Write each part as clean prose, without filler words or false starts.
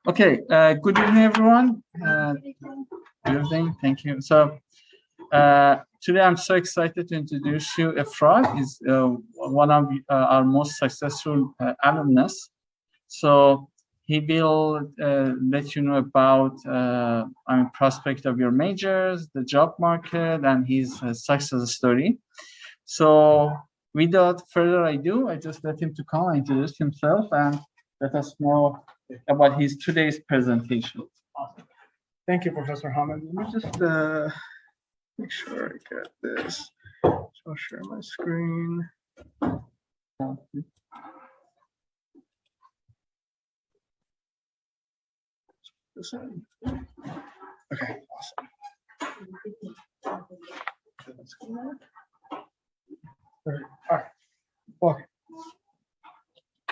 Okay, good evening, everyone. Good evening, thank you. So today I'm so excited to introduce you. Ifrad is one of our most successful alumnus. So he will let you know about prospect of your majors, the job market, and his success story. So without further ado, I just let him to come and introduce himself and let us know about his today's presentation. Awesome. Thank you, Professor Hamid. Let me just make sure I get this. So I'll share my screen. Okay, awesome. All right.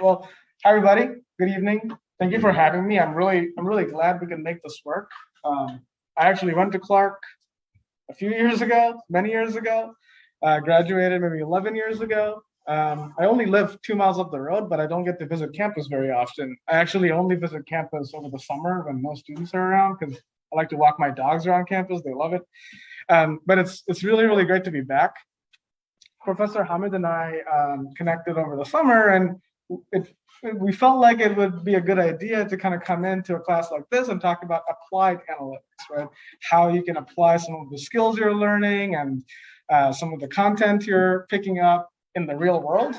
Well, hi everybody. Good evening. Thank you for having me. I'm really glad we can make this work. I actually went to Clark a few years ago, many years ago. Graduated maybe 11 years ago. I only live 2 miles up the road, but I don't get to visit campus very often. I actually only visit campus over the summer when no students are around because I like to walk my dogs around campus. They love it. But it's really great to be back. Professor Hamid and I connected over the summer, and we felt like it would be a good idea to kind of come into a class like this and talk about applied analytics, right? How you can apply some of the skills you're learning and some of the content you're picking up in the real world.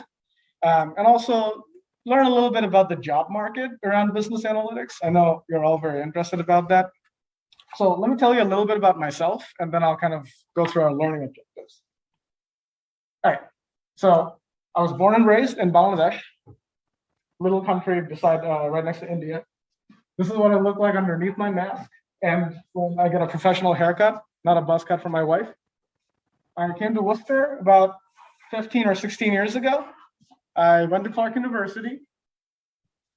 And also learn a little bit about the job market around business analytics. I know you're all very interested about that. So let me tell you a little bit about myself, and then I'll kind of go through our learning objectives. All right, so I was born and raised in Bangladesh, little country beside, right next to India. This is what I look like underneath my mask, and when I get a professional haircut, not a buzz cut for my wife. I came to Worcester about 15 or 16 years ago. I went to Clark University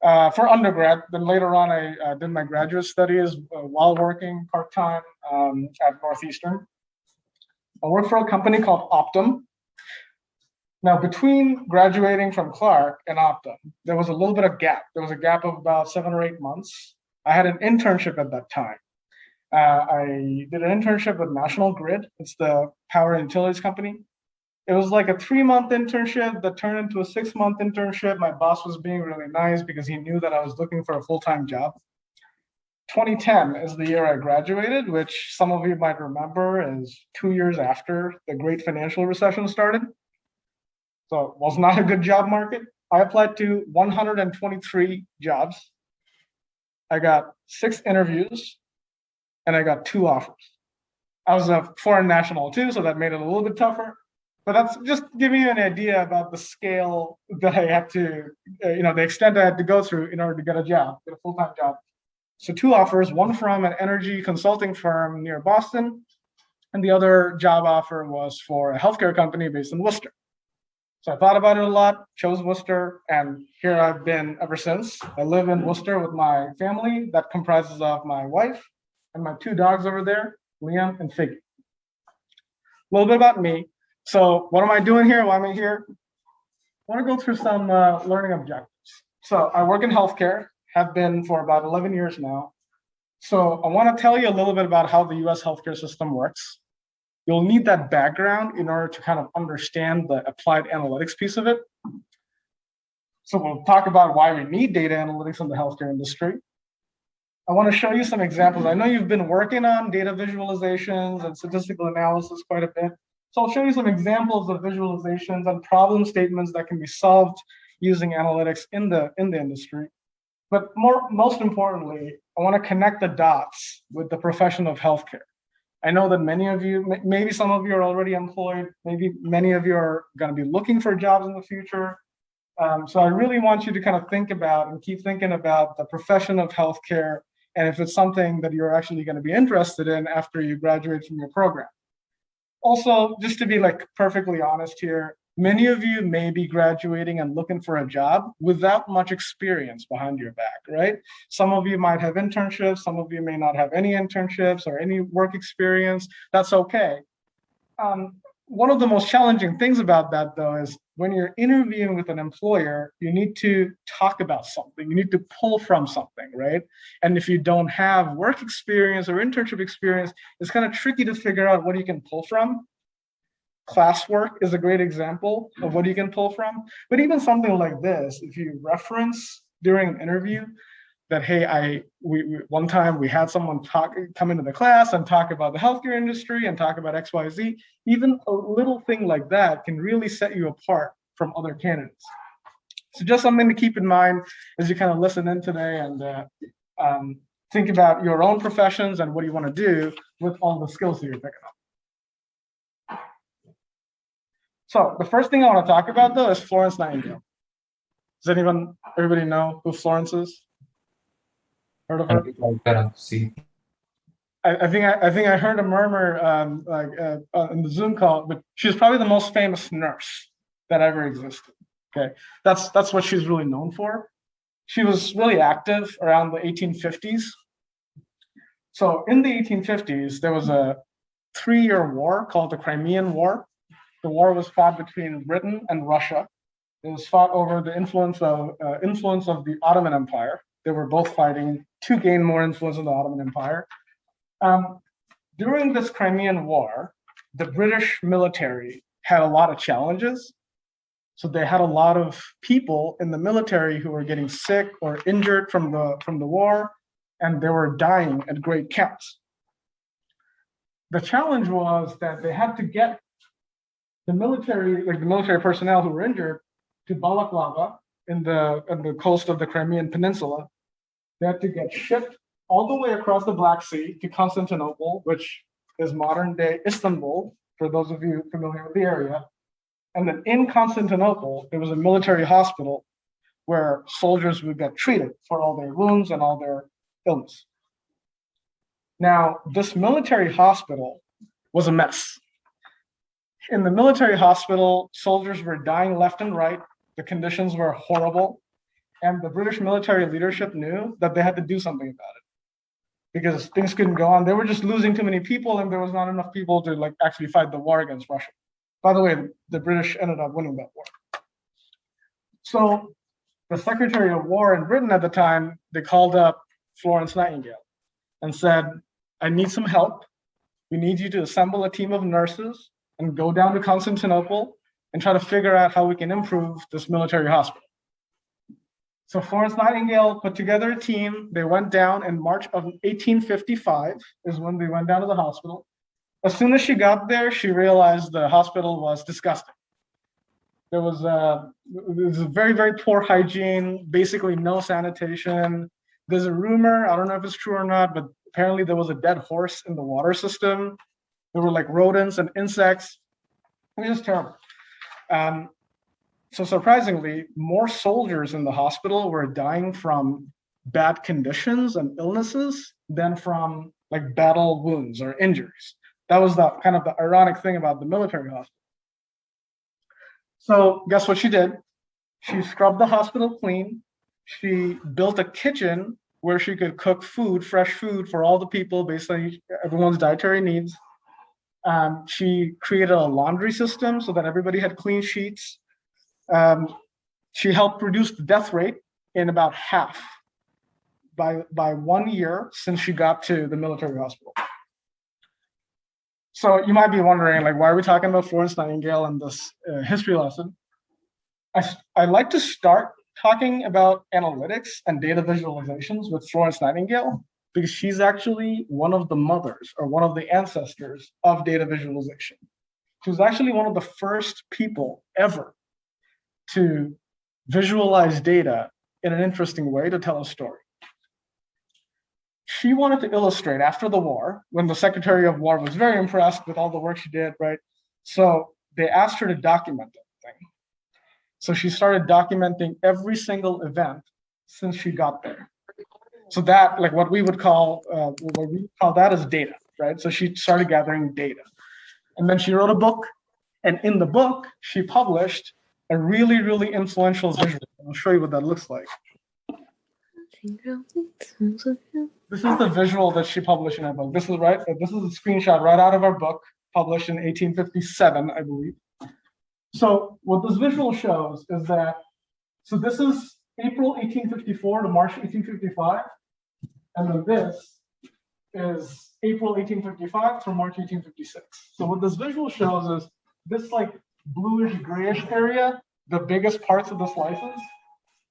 for undergrad. Then later on, I did my graduate studies while working part-time at Northeastern. I worked for a company called Optum. Now, between graduating from Clark and Optum, there was a little bit of gap. There was a gap of about 7 or 8 months. I had an internship at that time. I did an internship with National Grid. It's the power and utilities company. It was like a 3-month internship that turned into a 6-month internship. My boss was being really nice because he knew that I was looking for a full-time job. 2010 is the year I graduated, which some of you might remember is 2 years after the great financial recession started. So it was not a good job market. I applied to 123 jobs. I got 6 interviews, and I got 2 offers. I was a foreign national too, so that made it a little bit tougher. But that's just giving you an idea about the scale that I had to, the extent I had to go through in order to get a job, get a full-time job. So 2 offers, one from an energy consulting firm near Boston, and the other job offer was for a healthcare company based in Worcester. So I thought about it a lot, chose Worcester, and here I've been ever since. I live in Worcester with my family that comprises of my wife and my 2 dogs over there, Liam and Figgy. A little bit about me. So what am I doing here? Why am I here? I want to go through some learning objectives. So I work in healthcare, have been for about 11 years now. So I want to tell you a little bit about how the US healthcare system works. You'll need that background in order to kind of understand the applied analytics piece of it. So we'll talk about why we need data analytics in the healthcare industry. I want to show you some examples. I know you've been working on data visualizations and statistical analysis quite a bit. So I'll show you some examples of visualizations and problem statements that can be solved using analytics in the industry. But most importantly, I want to connect the dots with the profession of healthcare. I know that many of you, maybe some of you are already employed, maybe many of you are going to be looking for jobs in the future. So I really want you to kind of think about and keep thinking about the profession of healthcare and if it's something that you're actually going to be interested in after you graduate from your program. Also, just to be like perfectly honest here, many of you may be graduating and looking for a job without much experience behind your back, right? Some of you might have internships, some of you may not have any internships or any work experience. That's okay. One of the most challenging things about that, though, is when you're interviewing with an employer, you need to talk about something. You need to pull from something, right? And if you don't have work experience or internship experience, it's kind of tricky to figure out what you can pull from. Classwork is a great example of what you can pull from. But even something like this, if you reference during an interview that, hey, one time we had someone come into the class and talk about the healthcare industry and talk about XYZ, even a little thing like that can really set you apart from other candidates. So just something to keep in mind as you kind of listen in today and think about your own professions and what you want to do with all the skills that you're picking up. So the first thing I want to talk about, though, is Florence Nightingale. Does everybody know who Florence is? Heard of her? I think I heard a murmur in the Zoom call, but she's probably the most famous nurse that ever existed. Okay, that's what she's really known for. She was really active around the 1850s. So in the 1850s, there was a 3-year war called the Crimean War. The war was fought between Britain and Russia. It was fought over the influence of the Ottoman Empire. They were both fighting to gain more influence in the Ottoman Empire. During this Crimean War, the British military had a lot of challenges. So they had a lot of people in the military who were getting sick or injured from the war, and they were dying at great counts. The challenge was that they had to get the military personnel who were injured to Balaclava in the coast of the Crimean Peninsula. They had to get shipped all the way across the Black Sea to Constantinople, which is modern-day Istanbul, for those of you familiar with the area. And then in Constantinople, there was a military hospital where soldiers would get treated for all their wounds and all their illness. Now, this military hospital was a mess. In the military hospital, soldiers were dying left and right. The conditions were horrible. And the British military leadership knew that they had to do something about it because things couldn't go on. They were just losing too many people, and there was not enough people to actually fight the war against Russia. By the way, the British ended up winning that war. So the Secretary of War in Britain at the time, they called up Florence Nightingale and said, I need some help. We need you to assemble a team of nurses and go down to Constantinople and try to figure out how we can improve this military hospital. So Florence Nightingale put together a team. They went down in March of 1855 is when they went down to the hospital. As soon as she got there, she realized the hospital was disgusting. There was a very, very poor hygiene, basically no sanitation. There's a rumor, I don't know if it's true or not, but apparently there was a dead horse in the water system. There were like rodents and insects. It was just terrible. So surprisingly, more soldiers in the hospital were dying from bad conditions and illnesses than from like battle wounds or injuries. That was the kind of the ironic thing about the military hospital. So guess what she did? She scrubbed the hospital clean. She built a kitchen where she could cook food, fresh food for all the people based on everyone's dietary needs. She created a laundry system so that everybody had clean sheets. She helped reduce the death rate in about half by 1 year since she got to the military hospital. So you might be wondering, like, why are we talking about Florence Nightingale in this history lesson? I like to start talking about analytics and data visualizations with Florence Nightingale because she's actually one of the mothers or one of the ancestors of data visualization. She was actually one of the first people ever to visualize data in an interesting way to tell a story. She wanted to illustrate after the war, when the Secretary of War was very impressed with all the work she did, right? So they asked her to document everything. So she started documenting every single event since she got there. So that, like what we call that is data, right? So she started gathering data. And then she wrote a book. And in the book, she published a really, really influential visual. I'll show you what that looks like. This is the visual that she published in her book. This is a screenshot right out of her book, published in 1857, I believe. So what this visual shows is that, so this is April 1854 to March 1855, and then this is April 1855 to March 1856. So what this visual shows is this like bluish grayish area, the biggest parts of the slices,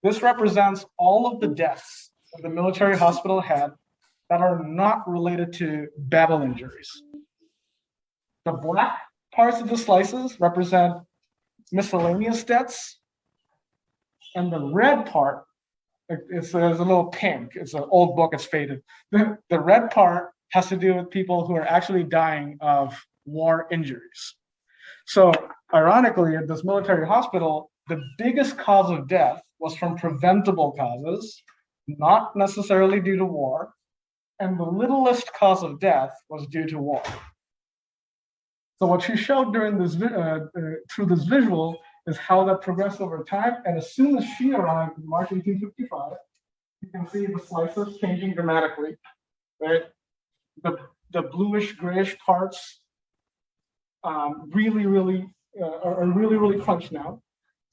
this represents all of the deaths that the military hospital had that are not related to battle injuries. The black parts of the slices represent miscellaneous deaths, and the red part, there's a little pink, it's an old book, it's faded. The red part has to do with people who are actually dying of war injuries. So ironically, at this military hospital, the biggest cause of death was from preventable causes, not necessarily due to war, and the littlest cause of death was due to war. So what she showed during this through this visual is how that progressed over time. And as soon as she arrived in March 1855, you can see the slices changing dramatically, right? The bluish grayish parts are really crunched now.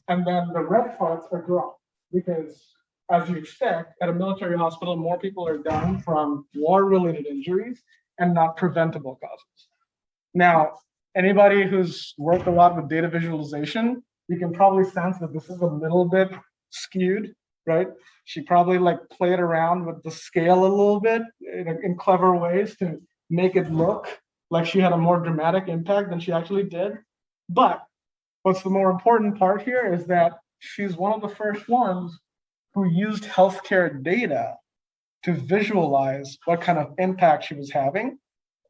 And then the red parts are drawn because, as you expect, at a military hospital, more people are dying from war-related injuries and not preventable causes. Now, anybody who's worked a lot with data visualization, you can probably sense that this is a little bit skewed, right? She probably like played around with the scale a little bit in clever ways to make it look like she had a more dramatic impact than she actually did. But what's the more important part here is that she's one of the first ones who used healthcare data to visualize what kind of impact she was having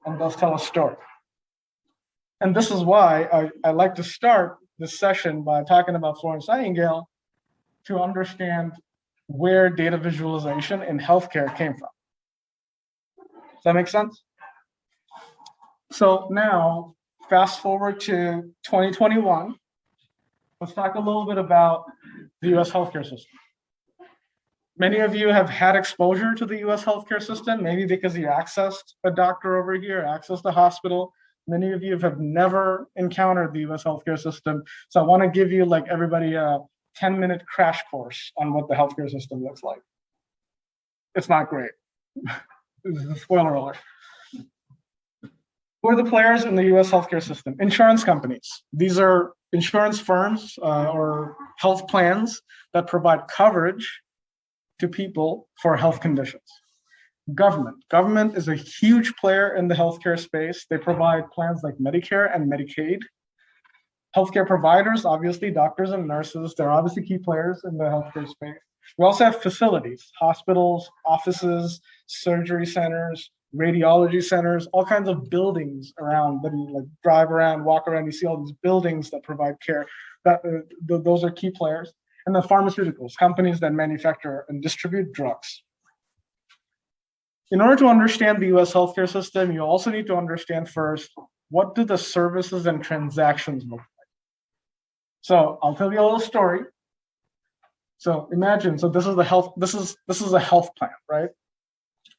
and thus tell a story. And this is why I like to start this session by talking about Florence Nightingale to understand where data visualization in healthcare came from. Does that make sense? So now, fast forward to 2021, let's talk a little bit about the US healthcare system. Many of you have had exposure to the US healthcare system, maybe because you accessed a doctor over here, accessed a hospital. Many of you have never encountered the US healthcare system. So I want to give you, like everybody, a 10-minute crash course on what the healthcare system looks like. It's not great. This is a spoiler alert. Who are the players in the US healthcare system? Insurance companies. These are insurance firms or health plans that provide coverage to people for health conditions. Government is a huge player in the healthcare space. They provide plans like Medicare and Medicaid. Healthcare providers, obviously doctors and nurses, they're obviously key players in the healthcare space. We also have facilities, hospitals, offices, surgery centers, radiology centers, all kinds of buildings around that you like drive around, walk around, you see all these buildings that provide care. Those are key players. And the pharmaceuticals, companies that manufacture and distribute drugs. In order to understand the US healthcare system, you also need to understand first, what do the services and transactions look like? So I'll tell you a little story. So imagine, so this is the health, this is a health plan, right?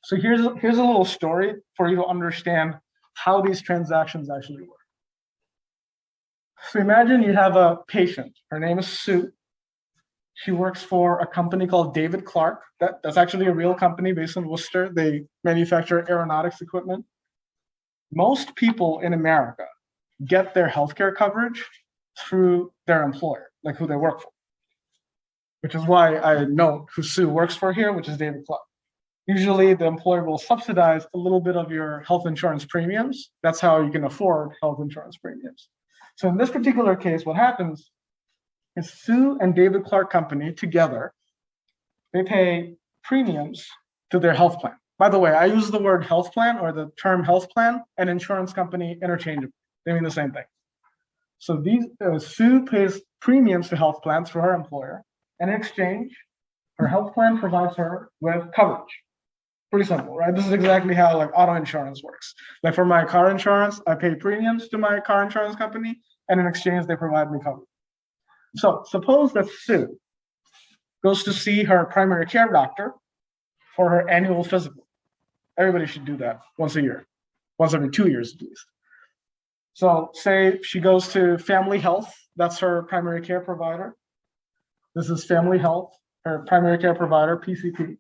So here's a little story for you to understand how these transactions actually work. So imagine you have a patient, her name is Sue. She works for a company called David Clark. That's actually a real company based in Worcester. They manufacture aeronautics equipment. Most people in America get their healthcare coverage through their employer, like who they work for, which is why I note who Sue works for here, which is David Clark. Usually the employer will subsidize a little bit of your health insurance premiums. That's how you can afford health insurance premiums. So in this particular case, what happens is Sue and David Clark Company together, they pay premiums to their health plan. By the way, I use the word health plan or the term health plan and insurance company interchangeably. They mean the same thing. So Sue pays premiums to health plans for her employer, and in exchange, her health plan provides her with coverage. Pretty simple, right? This is exactly how like auto insurance works. Like for my car insurance, I pay premiums to my car insurance company, and in exchange, they provide me coverage. So suppose that Sue goes to see her primary care doctor for her annual physical. Everybody should do that once a year, once every 2 years at least. So say she goes to Family Health, that's her primary care provider. This is Family Health, her primary care provider, PCP.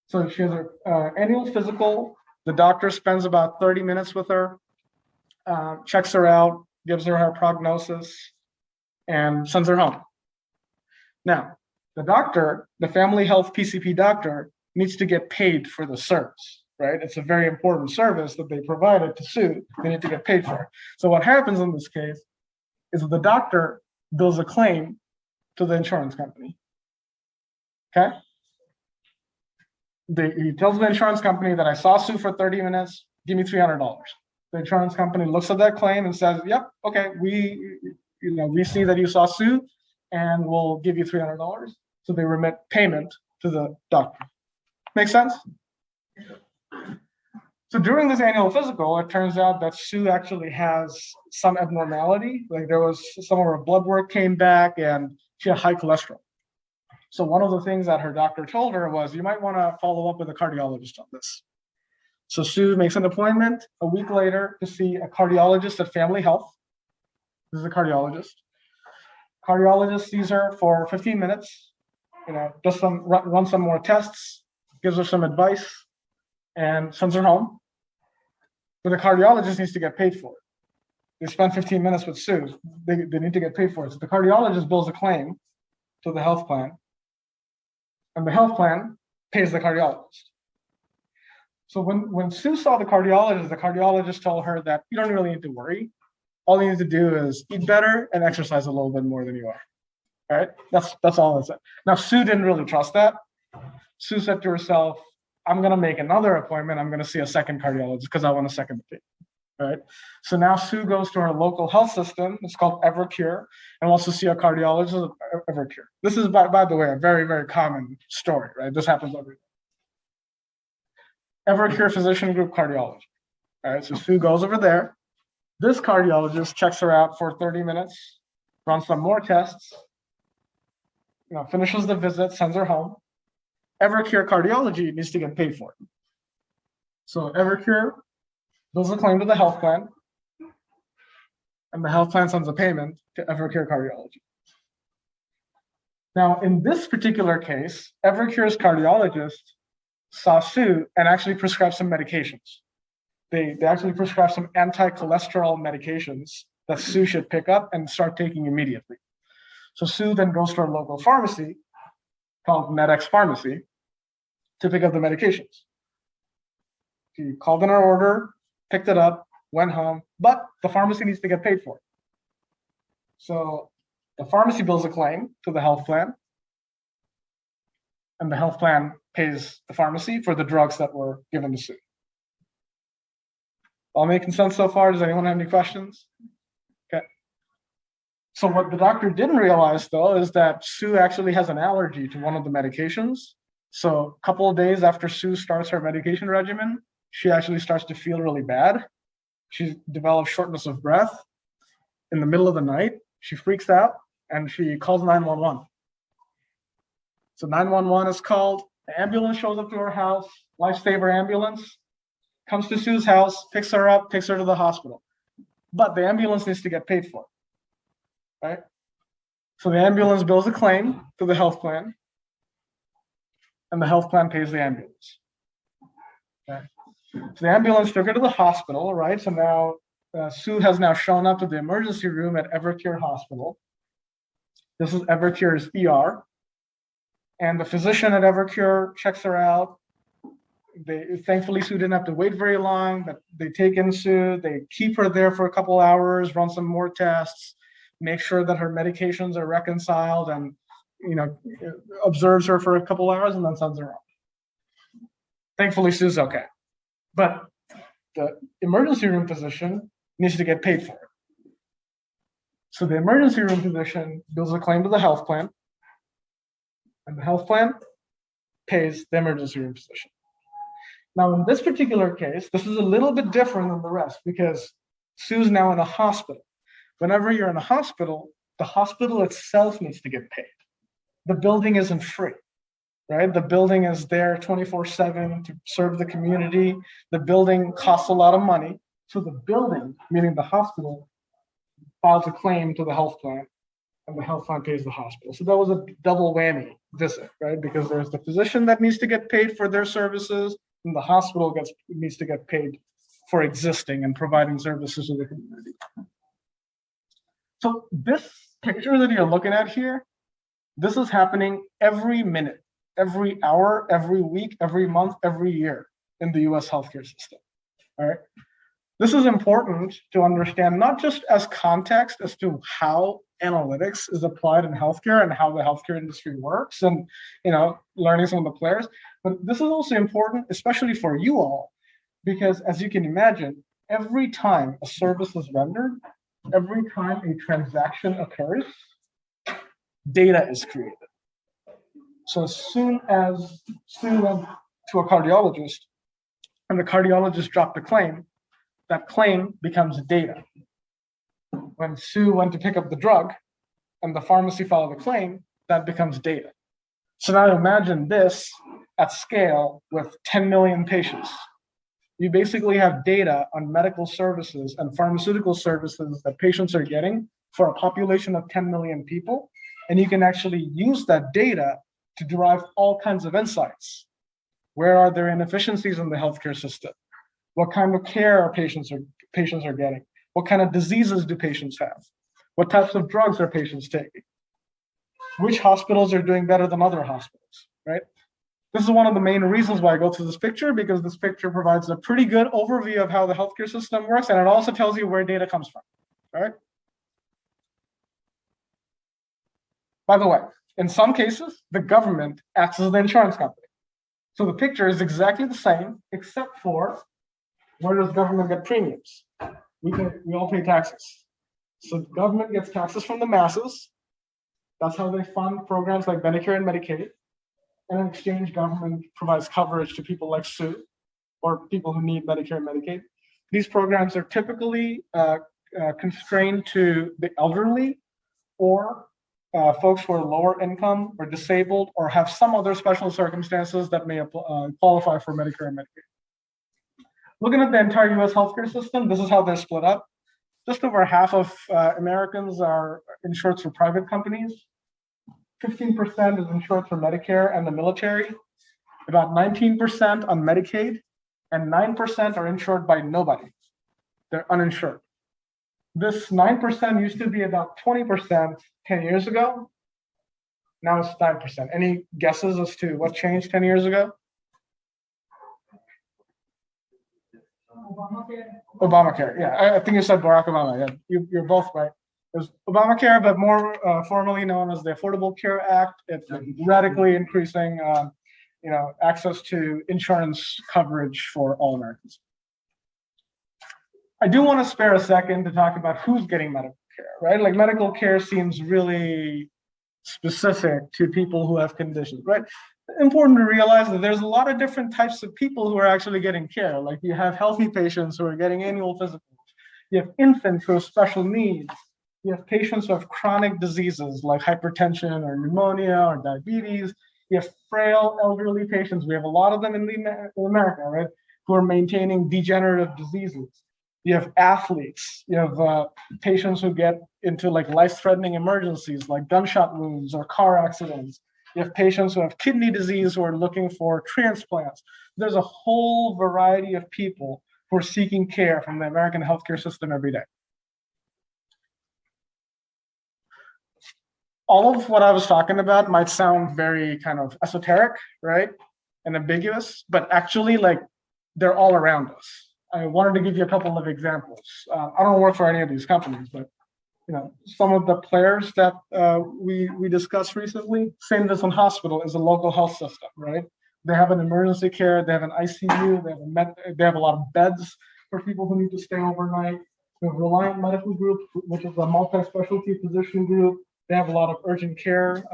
So she has her annual physical. The doctor spends about 30 minutes with her, checks her out, gives her her prognosis, and sends her home. Now, the doctor, the Family Health PCP doctor, needs to get paid for the service, right? It's a very important service that they provided to Sue. They need to get paid for it. So what happens in this case is that the doctor bills a claim to the insurance company. Okay? He tells the insurance company that I saw Sue for 30 minutes, give me $300. The insurance company looks at that claim and says, yep, okay, we see that you saw Sue and we'll give you $300. So they remit payment to the doctor. Make sense? So during this annual physical, it turns out that Sue actually has some abnormality. Like there was some of her blood work came back and she had high cholesterol. So one of the things that her doctor told her was, you might want to follow up with a cardiologist on this. So Sue makes an appointment a week later to see a cardiologist at Family Health. This is a cardiologist. Cardiologist sees her for 15 minutes, does run some more tests, gives her some advice, and sends her home. But the cardiologist needs to get paid for it. They spend 15 minutes with Sue. They need to get paid for it. So the cardiologist bills a claim to the health plan, and the health plan pays the cardiologist. So when Sue saw the cardiologist told her that you don't really need to worry. All you need to do is eat better and exercise a little bit more than you are. All right? That's all it said. Now, Sue didn't really trust that. Sue said to herself, I'm going to make another appointment. I'm going to see a second cardiologist because I want a second opinion. Right? So now Sue goes to her local health system. It's called Evercare, and wants to see a cardiologist at Evercare. This is, by the way, a very, very common story, right? This happens every day. Evercare Physician Group Cardiology. All right, so Sue goes over there. This cardiologist checks her out for 30 minutes, runs some more tests, finishes the visit, sends her home. Evercare Cardiology needs to get paid for it. So Evercare bills a claim to the health plan, and the health plan sends a payment to Evercare Cardiology. Now, in this particular case, Evercare's cardiologist saw Sue and actually prescribed some medications. They actually prescribed some anti-cholesterol medications that Sue should pick up and start taking immediately. So Sue then goes to her local pharmacy called MedX Pharmacy to pick up the medications. She called in her order, picked it up, went home, but the pharmacy needs to get paid for it. So the pharmacy bills a claim to the health plan, and the health plan pays the pharmacy for the drugs that were given to Sue. All making sense so far? Does anyone have any questions? Okay. So what the doctor didn't realize, though, is that Sue actually has an allergy to one of the medications. So a couple of days after Sue starts her medication regimen, she actually starts to feel really bad. She develops shortness of breath. In the middle of the night, she freaks out and she calls 911. So 911 is called. The ambulance shows up to her house, lifesaver ambulance, comes to Sue's house, picks her up, takes her to the hospital. But the ambulance needs to get paid for it, right? So the ambulance bills a claim to the health plan, and the health plan pays the ambulance. Okay. So the ambulance took her to the hospital, right? So now Sue has now shown up to the emergency room at Evercare Hospital. This is Evercare's ER. And the physician at Evercare checks her out. Thankfully, Sue didn't have to wait very long, but they take in Sue, they keep her there for a couple hours, run some more tests, make sure that her medications are reconciled, and observes her for a couple hours and then sends her home. Thankfully, Sue's okay. But the emergency room physician needs to get paid for it. So the emergency room physician bills a claim to the health plan, and the health plan pays the emergency room physician. Now, in this particular case, this is a little bit different than the rest because Sue's now in a hospital. Whenever you're in a hospital, the hospital itself needs to get paid. The building isn't free, right? The building is there 24/7 to serve the community. The building costs a lot of money. So the building, meaning the hospital, files a claim to the health plan, and the health plan pays the hospital. So that was a double whammy visit, right? Because there's the physician that needs to get paid for their services, and the hospital needs to get paid for existing and providing services to the community. So this picture that you're looking at here, this is happening every minute, every hour, every week, every month, every year in the US healthcare system. All right. This is important to understand, not just as context as to how analytics is applied in healthcare and how the healthcare industry works, and learning some of the players, but this is also important, especially for you all, because as you can imagine, every time a service is rendered, every time a transaction occurs, data is created. So as soon as Sue went to a cardiologist and the cardiologist dropped a claim, that claim becomes data. When Sue went to pick up the drug and the pharmacy filed a claim, that becomes data. So now imagine this at scale with 10 million patients. You basically have data on medical services and pharmaceutical services that patients are getting for a population of 10 million people. And you can actually use that data to derive all kinds of insights. Where are there inefficiencies in the healthcare system? What kind of care are patients are getting? What kind of diseases do patients have? What types of drugs are patients taking? Which hospitals are doing better than other hospitals, right? This is one of the main reasons why I go through this picture, because this picture provides a pretty good overview of how the healthcare system works, and it also tells you where data comes from, all right? By the way, in some cases, the government acts as the insurance company. So the picture is exactly the same, except for where does government get premiums? We all pay taxes. So the government gets taxes from the masses. That's how they fund programs like Medicare and Medicaid. And in exchange, government provides coverage to people like Sue or people who need Medicare and Medicaid. These programs are typically constrained to the elderly or folks who are lower income or disabled or have some other special circumstances that may qualify for Medicare and Medicaid. Looking at the entire US healthcare system, this is how they're split up. Just over half of Americans are insured through private companies. 15% is insured through Medicare and the military. About 19% on Medicaid, and 9% are insured by nobody. They're uninsured. This 9% used to be about 20% 10 years ago. Now it's 9%. Any guesses as to what changed 10 years ago? Obamacare. Yeah, I think you said Barack Obama. Yeah, you're both right. It was Obamacare, but more formally known as the Affordable Care Act. It's radically increasing, access to insurance coverage for all Americans. I do want to spare a second to talk about who's getting medical care, right? Like medical care seems really specific to people who have conditions, right? Important to realize that there's a lot of different types of people who are actually getting care. Like you have healthy patients who are getting annual physicals. You have infants who have special needs. You have patients who have chronic diseases like hypertension or pneumonia or diabetes. You have frail elderly patients. We have a lot of them in America, right? Who are maintaining degenerative diseases. You have athletes. You have patients who get into like life-threatening emergencies like gunshot wounds or car accidents. You have patients who have kidney disease who are looking for transplants. There's a whole variety of people who are seeking care from the American healthcare system every day. All of what I was talking about might sound very kind of esoteric, right? And ambiguous, but actually like they're all around us. I wanted to give you a couple of examples. I don't work for any of these companies, but some of the players that we discussed recently. St. Vincent Hospital is a local health system, right? They have an emergency care, they have an ICU, they have a lot of beds for people who need to stay overnight. We have Reliant Medical Group, which is a multi-specialty physician group. They have a lot of urgent care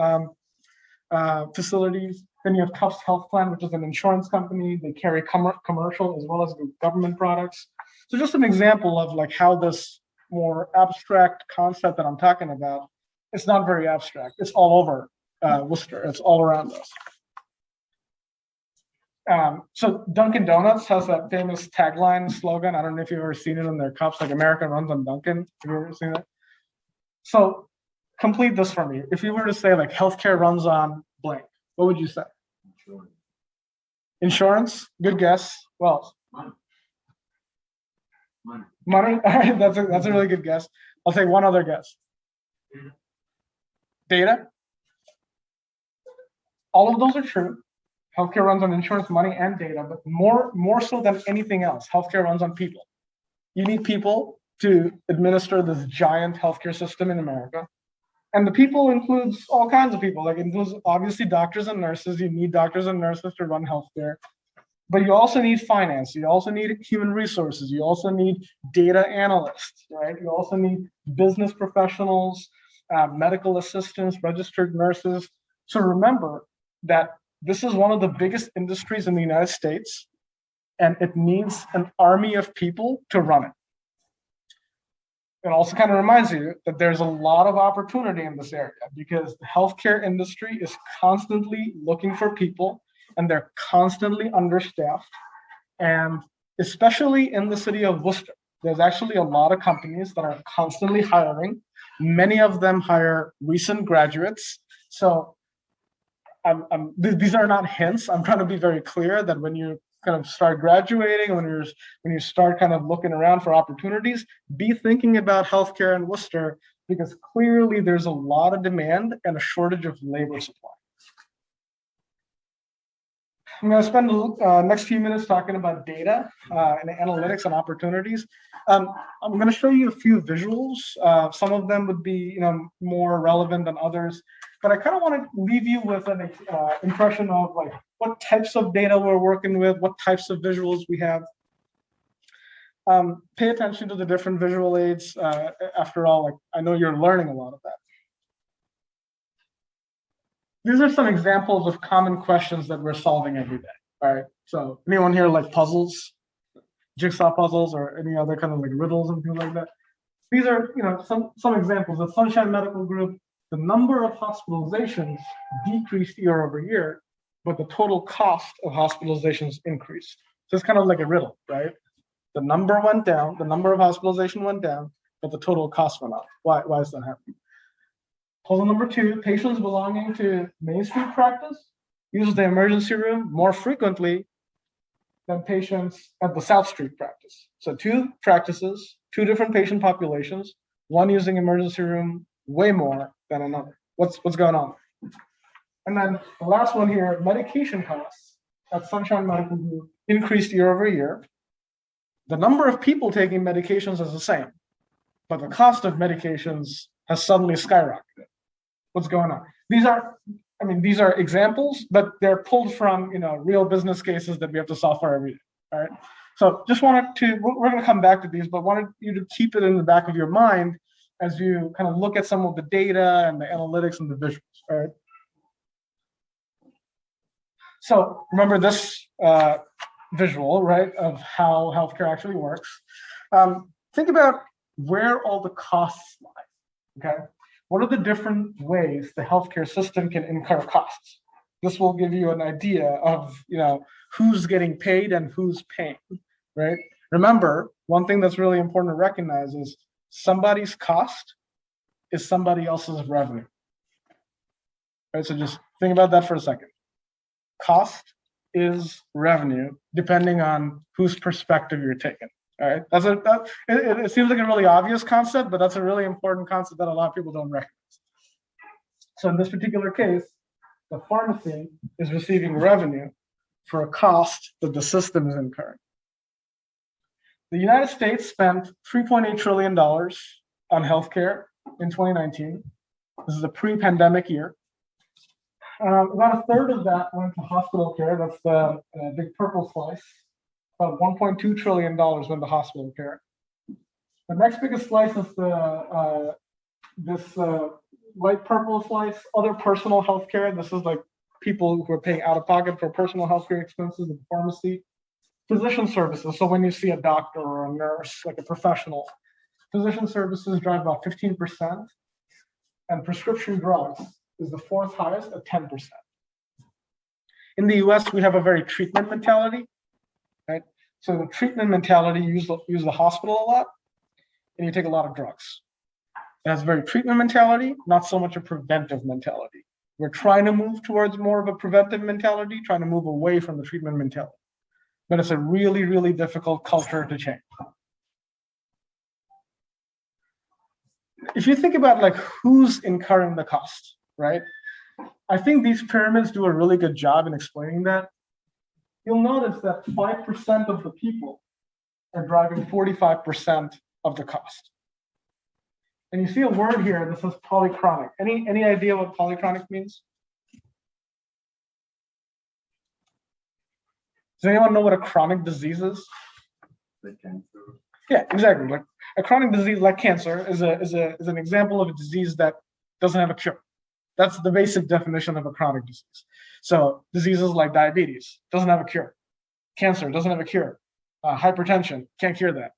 facilities. Then you have Tufts Health Plan, which is an insurance company. They carry commercial as well as government products. So just an example of like how this more abstract concept that I'm talking about, it's not very abstract. It's all over Worcester. It's all around us. So Dunkin' Donuts has that famous tagline slogan. I don't know if you've ever seen it in their cups, like America runs on Dunkin'. Have you ever seen that? So complete this for me. If you were to say like healthcare runs on blank, what would you say? Insurance? Good guess. Well, money. All right, that's a really good guess. I'll take one other guess. Data. All of those are true. Healthcare runs on insurance, money, and data, but more so than anything else, healthcare runs on people. You need people to administer this giant healthcare system in America. And the people includes all kinds of people. Like it includes obviously doctors and nurses. You need doctors and nurses to run healthcare. But you also need finance. You also need human resources. You also need data analysts, right? You also need business professionals, medical assistants, registered nurses. So remember that this is one of the biggest industries in the United States, and it needs an army of people to run it. It also kind of reminds you that there's a lot of opportunity in this area because the healthcare industry is constantly looking for people and they're constantly understaffed. And especially in the city of Worcester, there's actually a lot of companies that are constantly hiring. Many of them hire recent graduates. So these are not hints. I'm trying to be very clear that when you kind of start graduating, when you start kind of looking around for opportunities, be thinking about healthcare in Worcester because clearly there's a lot of demand and a shortage of labor supply. I'm going to spend the next few minutes talking about data and analytics and opportunities. I'm going to show you a few visuals. Some of them would be, more relevant than others, but I kind of want to leave you with an impression of like what types of data we're working with, what types of visuals we have. Pay attention to the different visual aids. After all, like I know you're learning a lot of that. These are some examples of common questions that we're solving every day. All right. So anyone here like puzzles, jigsaw puzzles, or any other kind of like riddles and things like that? These are, some examples. The Sunshine Medical Group, the number of hospitalizations decreased year over year, but the total cost of hospitalizations increased. So it's kind of like a riddle, right? The number went down, the number of hospitalization went down, but the total cost went up. Why is that happening? Puzzle number 2, patients belonging to Main Street practice use the emergency room more frequently than patients at the South Street practice. So 2 practices, 2 different patient populations, one using emergency room way more than another. What's going on? And then the last one here, medication costs at Sunshine Medical Group increased year over year. The number of people taking medications is the same, but the cost of medications has suddenly skyrocketed. What's going on? These are examples, but they're pulled from real business cases that we have to solve for every day. All right. So just we're going to come back to these, but wanted you to keep it in the back of your mind as you kind of look at some of the data and the analytics and the visuals. All right. So remember this visual, right, of how healthcare actually works. Think about where all the costs lie. Okay. What are the different ways the healthcare system can incur costs? This will give you an idea of who's getting paid and who's paying, right? Remember, one thing that's really important to recognize is somebody's cost is somebody else's revenue. Right? So just think about that for a second. Cost is revenue, depending on whose perspective you're taking. All right, it seems like a really obvious concept, but that's a really important concept that a lot of people don't recognize. So in this particular case, the pharmacy is receiving revenue for a cost that the system is incurring. The United States spent $3.8 trillion on healthcare in 2019. This is a pre-pandemic year. About a third of that went to hospital care. That's the big purple slice. About $1.2 trillion went to hospital care. The next biggest slice is this light purple slice, other personal health care. This is like people who are paying out of pocket for personal health care expenses in the pharmacy. Physician services, so when you see a doctor or a nurse, like a professional, physician services drive about 15%, and prescription drugs is the 4th highest at 10%. In the US, we have a very treatment mentality. Right? So the treatment mentality, you use the hospital a lot, and you take a lot of drugs. It has very treatment mentality, not so much a preventive mentality. We're trying to move towards more of a preventive mentality, trying to move away from the treatment mentality. But it's a really, really difficult culture to change. If you think about like who's incurring the cost, right? I think these pyramids do a really good job in explaining that. You'll notice that 5% of the people are driving 45% of the cost. And you see a word here that says polychronic. Any idea what polychronic means? Does anyone know what a chronic disease is? Like cancer. Yeah, exactly. Like a chronic disease like cancer is an example of a disease that doesn't have a cure. That's the basic definition of a chronic disease. So diseases like diabetes doesn't have a cure. Cancer doesn't have a cure. Hypertension can't cure that.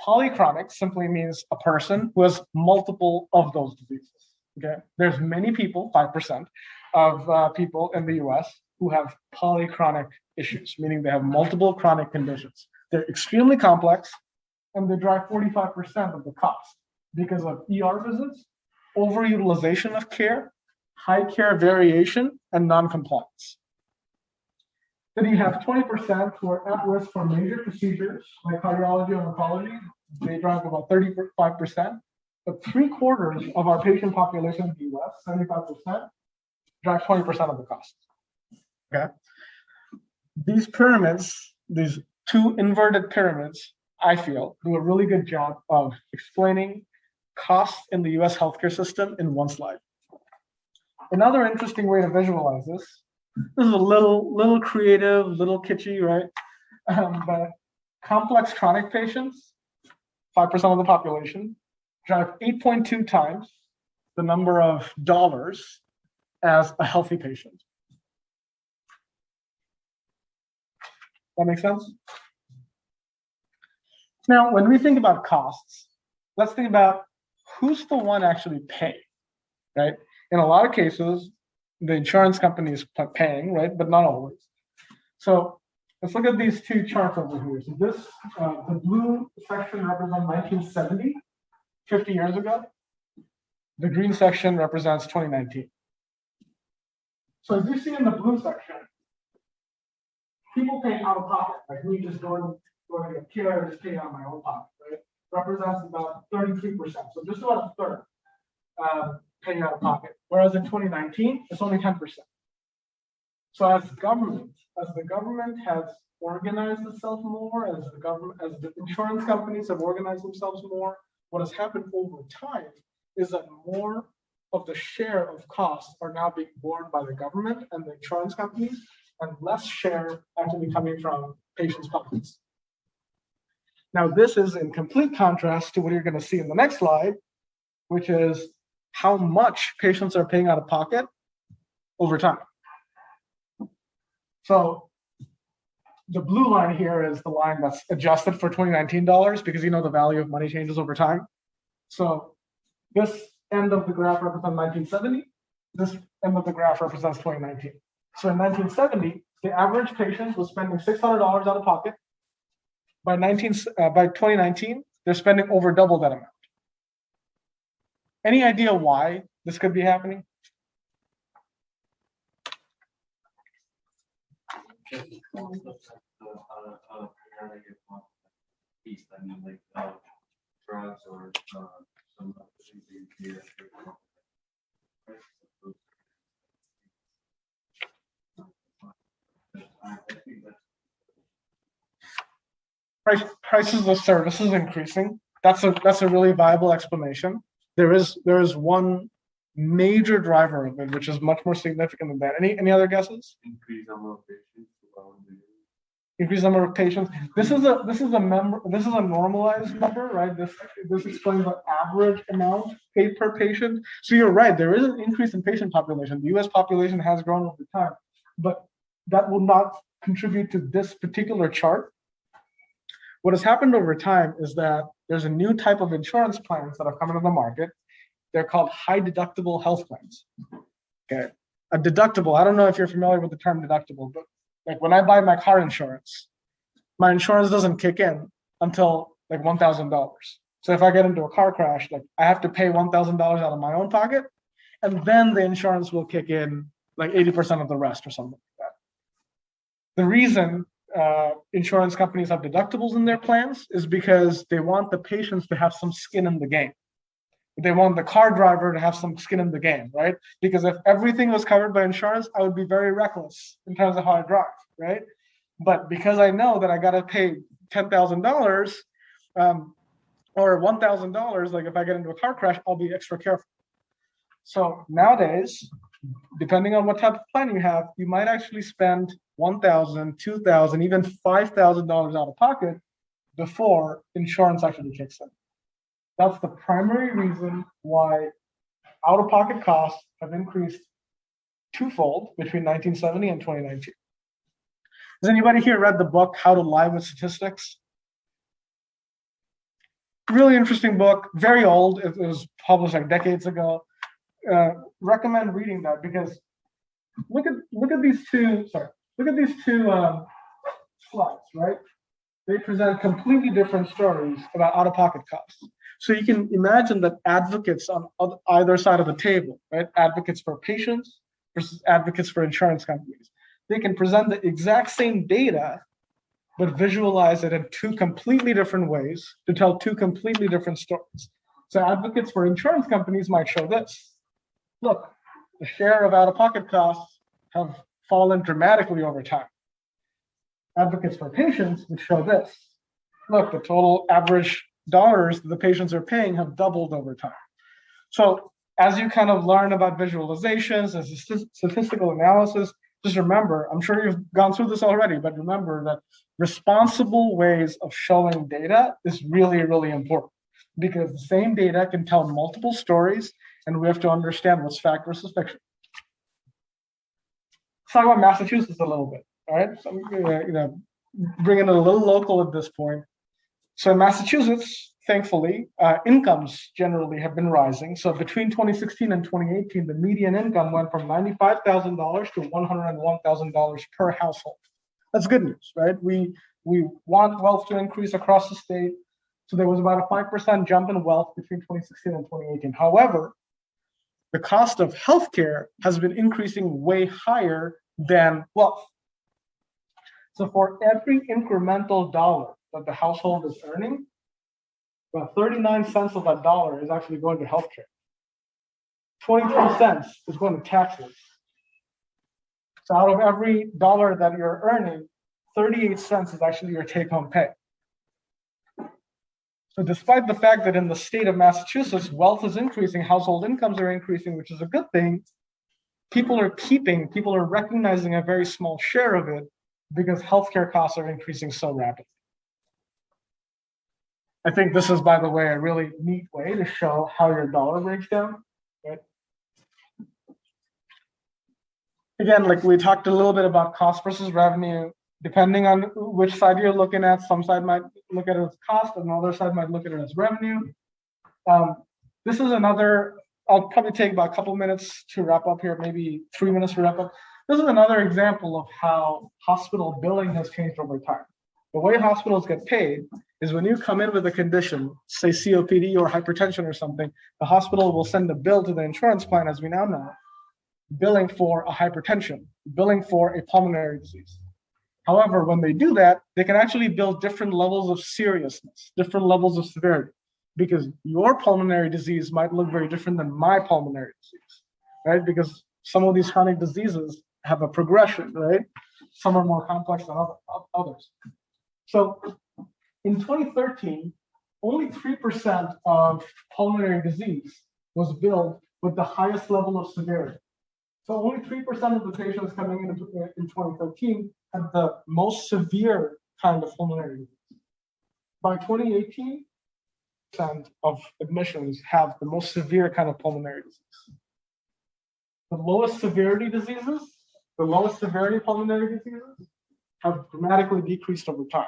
Polychronic simply means a person who has multiple of those diseases. Okay, there's many people, 5% of people in the U.S. who have polychronic issues, meaning they have multiple chronic conditions. They're extremely complex, and they drive 45% of the cost because of ER visits, overutilization of care, high care variation, and non-compliance. Then you have 20% who are at risk for major procedures like cardiology or oncology. They drive about 35%. But 3/4 of our patient population in the US, 75%, drive 20% of the cost. Okay. These pyramids, these two inverted pyramids, I feel, do a really good job of explaining costs in the US healthcare system in one slide. Another interesting way to visualize this is a little creative, little kitschy, right? But complex chronic patients, 5% of the population, drive 8.2 times the number of dollars as a healthy patient. That makes sense? Now, when we think about costs, let's think about who's the one actually paying, right? In a lot of cases, the insurance company is paying, right? But not always. So let's look at these two charts over here. So this, the blue section represents 1970, 50 years ago. The green section represents 2019. So as you see in the blue section, people paying out of pocket, like me just going to get care, just paying out of my own pocket, right? Represents about 33%. So just about a third paying out of pocket. Whereas in 2019, it's only 10%. So as the government has organized itself more, as the insurance companies have organized themselves more, what has happened over time is that more of the share of costs are now being borne by the government and the insurance companies, and less share actually coming from patients' pockets. Now, this is in complete contrast to what you're going to see in the next slide, which is how much patients are paying out of pocket over time. So the blue line here is the line that's adjusted for 2019 dollars, because you know the value of money changes over time. So this end of the graph represents 1970. This end of the graph represents 2019. So in 1970, the average patient was spending $600 out of pocket. By 2019, they're spending over double that amount. Any idea why this could be happening? Drugs or some Prices of services increasing. That's a really viable explanation. There is one major driver of it, which is much more significant than that. Any other guesses? increase number of patients. Increase number of patients. This is a normalized number, right? This explains the average amount paid per patient. So you're right, there is an increase in patient population. The US population has grown over time, but that will not contribute to this particular chart. What has happened over time is that there's a new type of insurance plans that have come into the market. They're called high deductible health plans. Okay. A deductible, I don't know if you're familiar with the term deductible, but like when I buy my car insurance, my insurance doesn't kick in until like $1,000. So if I get into a car crash, like I have to pay $1,000 out of my own pocket, and then the insurance will kick in like 80% of the rest or something like that. The reason insurance companies have deductibles in their plans is because they want the patients to have some skin in the game. They want the car driver to have some skin in the game, right? Because if everything was covered by insurance, I would be very reckless in terms of how I drive, right? But because I know that I got to pay $10,000 or $1,000, like if I get into a car crash, I'll be extra careful. So nowadays, depending on what type of plan you have, you might actually spend $1,000, $2,000, even $5,000 out of pocket before insurance actually kicks in. That's the primary reason why out-of-pocket costs have increased twofold between 1970 and 2019. Has anybody here read the book, How to Lie with Statistics? Really interesting book, very old. It was published like decades ago. Recommend reading that because look at these two slides, right? They present completely different stories about out-of-pocket costs. So you can imagine that advocates on either side of the table, right? Advocates for patients versus advocates for insurance companies. They can present the exact same data, but visualize it in two completely different ways to tell two completely different stories. So advocates for insurance companies might show this. Look, the share of out-of-pocket costs have fallen dramatically over time. Advocates for patients would show this. Look, the total average dollars the patients are paying have doubled over time. So as you kind of learn about visualizations and statistical analysis, just remember, I'm sure you've gone through this already, but remember that responsible ways of showing data is really, really important because the same data can tell multiple stories and we have to understand what's fact versus fiction. Let's talk about Massachusetts a little bit, all right? So I'm gonna, bring it a little local at this point. So in Massachusetts, thankfully, incomes generally have been rising. So between 2016 and 2018, the median income went from $95,000 to $101,000 per household. That's good news, right? We want wealth to increase across the state. So there was about a 5% jump in wealth between 2016 and 2018. However, the cost of healthcare has been increasing way higher than wealth. So for every incremental dollar that the household is earning, about 39 cents of that dollar is actually going to healthcare. 23 cents is going to taxes. So out of every dollar that you're earning, 38 cents is actually your take-home pay. So despite the fact that in the state of Massachusetts, wealth is increasing, household incomes are increasing, which is a good thing, people are recognizing a very small share of it because healthcare costs are increasing so rapidly. I think this is, by the way, a really neat way to show how your dollar breaks down, right? Again, like we talked a little bit about cost versus revenue. Depending on which side you're looking at, some side might look at it as cost, and another side might look at it as revenue. This is another, I'll probably take about a couple minutes to wrap up here, maybe 3 minutes to wrap up. This is another example of how hospital billing has changed over time. The way hospitals get paid is when you come in with a condition, say COPD or hypertension or something, the hospital will send a bill to the insurance plan, as we now know, billing for a hypertension, billing for a pulmonary disease. However, when they do that, they can actually bill different levels of seriousness, different levels of severity, because your pulmonary disease might look very different than my pulmonary disease, right? Because some of these chronic diseases have a progression, right? Some are more complex than others. So in 2013, only 3% of pulmonary disease was billed with the highest level of severity. So only 3% of the patients coming in 2013 had the most severe kind of pulmonary disease. By 2018, of admissions have the most severe kind of pulmonary disease. The lowest severity diseases, the lowest severity pulmonary diseases have dramatically decreased over time.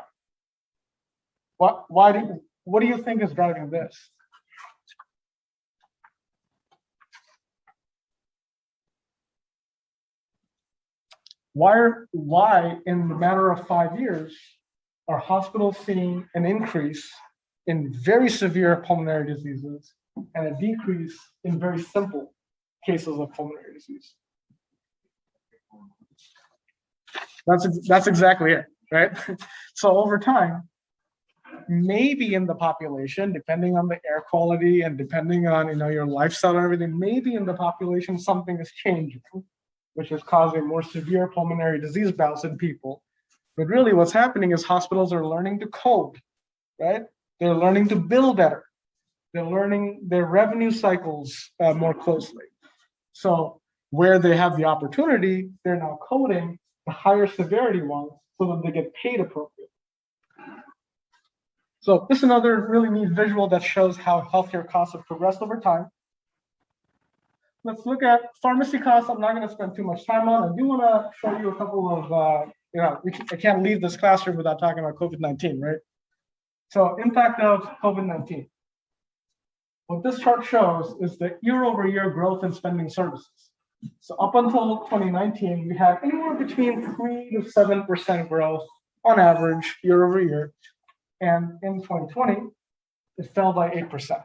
What do you think is driving this? Why in the matter of 5 years are hospitals seeing an increase in very severe pulmonary diseases and a decrease in very simple cases of pulmonary disease. That's exactly it, right? So over time, maybe in the population, depending on the air quality and depending on your lifestyle and everything, maybe in the population something is changing, which is causing more severe pulmonary disease bouts in people. But really what's happening is hospitals are learning to code, right? They're learning to bill better. They're learning their revenue cycles more closely. So where they have the opportunity, they're now coding the higher severity ones so that they get paid appropriately. So this is another really neat visual that shows how healthcare costs have progressed over time. Let's look at pharmacy costs. I'm not going to spend too much time on. I do want to show you a couple of, I can't leave this classroom without talking about COVID-19, right? So impact of COVID-19. What this chart shows is the year-over-year growth in spending services. So up until 2019, we had anywhere between 3 to 7% growth on average year over year. And in 2020, it fell by 8%.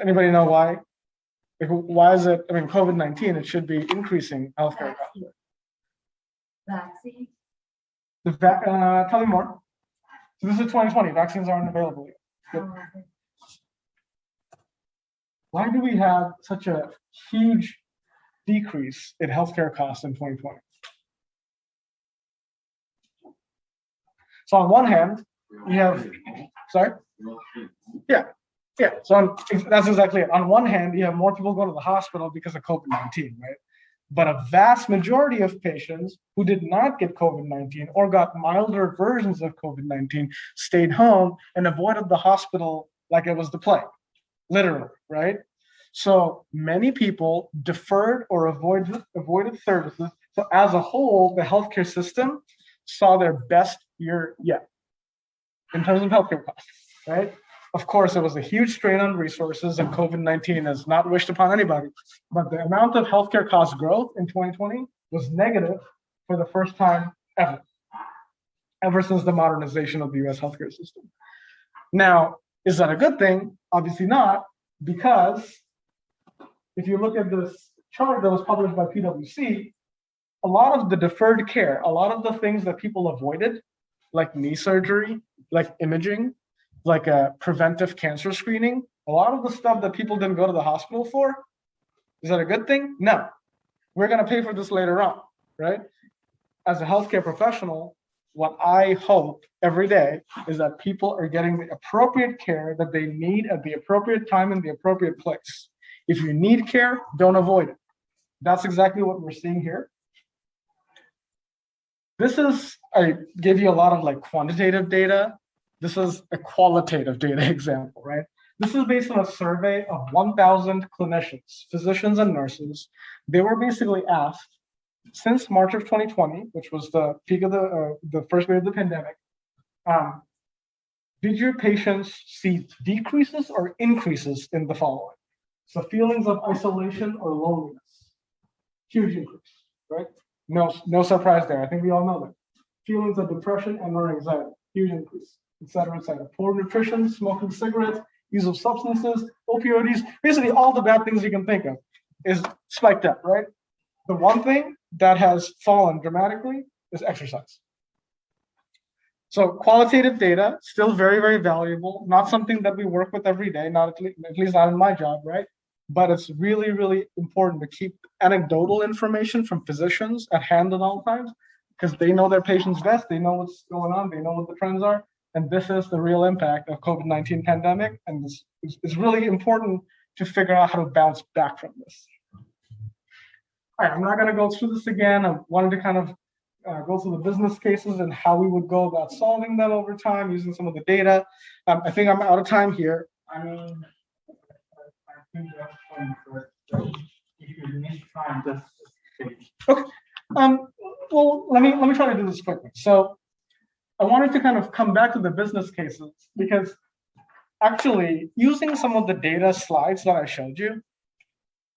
Anybody know why? Like, why is it, COVID-19, it should be increasing healthcare costs. Vaccine. Tell me more. So this is 2020, vaccines aren't available yet. Good. Why do we have such a huge decrease in healthcare costs in 2020? So on one hand, you have, sorry? Yeah. So that's exactly it. On one hand, you have more people go to the hospital because of COVID-19, right? But a vast majority of patients who did not get COVID-19 or got milder versions of COVID-19 stayed home and avoided the hospital like it was the plague, literally, right? So many people deferred or avoided services. So as a whole, the healthcare system saw their best year yet in terms of healthcare costs, right? Of course, it was a huge strain on resources, and COVID-19 is not wished upon anybody. But the amount of healthcare cost growth in 2020 was negative for the first time ever since the modernization of the US healthcare system. Now, is that a good thing? Obviously not, because if you look at this chart that was published by PwC, a lot of the deferred care, a lot of the things that people avoided, like knee surgery, like imaging, like a preventive cancer screening, a lot of the stuff that people didn't go to the hospital for, is that a good thing? No. We're going to pay for this later on, right? As a healthcare professional, what I hope every day is that people are getting the appropriate care that they need at the appropriate time in the appropriate place. If you need care, don't avoid it. That's exactly what we're seeing here. I gave you a lot of quantitative data. This is a qualitative data example, right? This is based on a survey of 1,000 clinicians, physicians and nurses. They were basically asked, since March of 2020, which was the peak of the first wave of the pandemic, did your patients see decreases or increases in the following? So feelings of isolation or loneliness, huge increase, right? No surprise there. I think we all know that. Feelings of depression and or anxiety, huge increase, et cetera, et cetera. Poor nutrition, smoking cigarettes, use of substances, opioids, basically all the bad things you can think of is spiked up, right? The one thing that has fallen dramatically is exercise. So qualitative data, still very, very valuable, not something that we work with every day, not at least not in my job, right? But it's really, really important to keep anecdotal information from physicians at hand at all times, because they know their patients best, they know what's going on, they know what the trends are, and this is the real impact of COVID-19 pandemic, and it's really important to figure out how to bounce back from this. All right, I'm not gonna go through this again. I wanted to kind of go through the business cases and how we would go about solving them over time using some of the data. I think I'm out of time here. I mean, I think that's fine for if you need time, just okay. Well, let me try to do this quickly. So I wanted to kind of come back to the business cases because actually using some of the data slides that I showed you,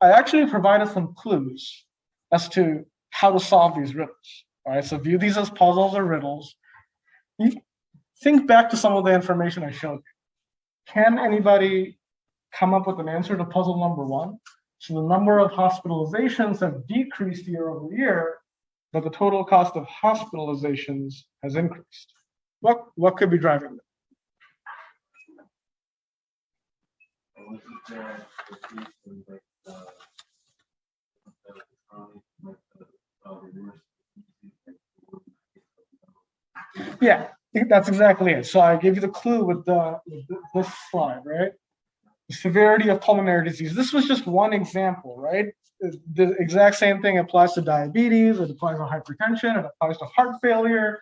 I actually provided some clues as to how to solve these riddles. All right, so view these as puzzles or riddles. think back to some of the information I showed you. Can anybody come up with an answer to puzzle number 1? So the number of hospitalizations have decreased year over year, but the total cost of hospitalizations has increased. What could be driving that? Yeah, that's exactly it. So I gave you the clue with this slide, right? The severity of pulmonary disease. This was just one example, right? The exact same thing applies to diabetes, it applies to hypertension, it applies to heart failure.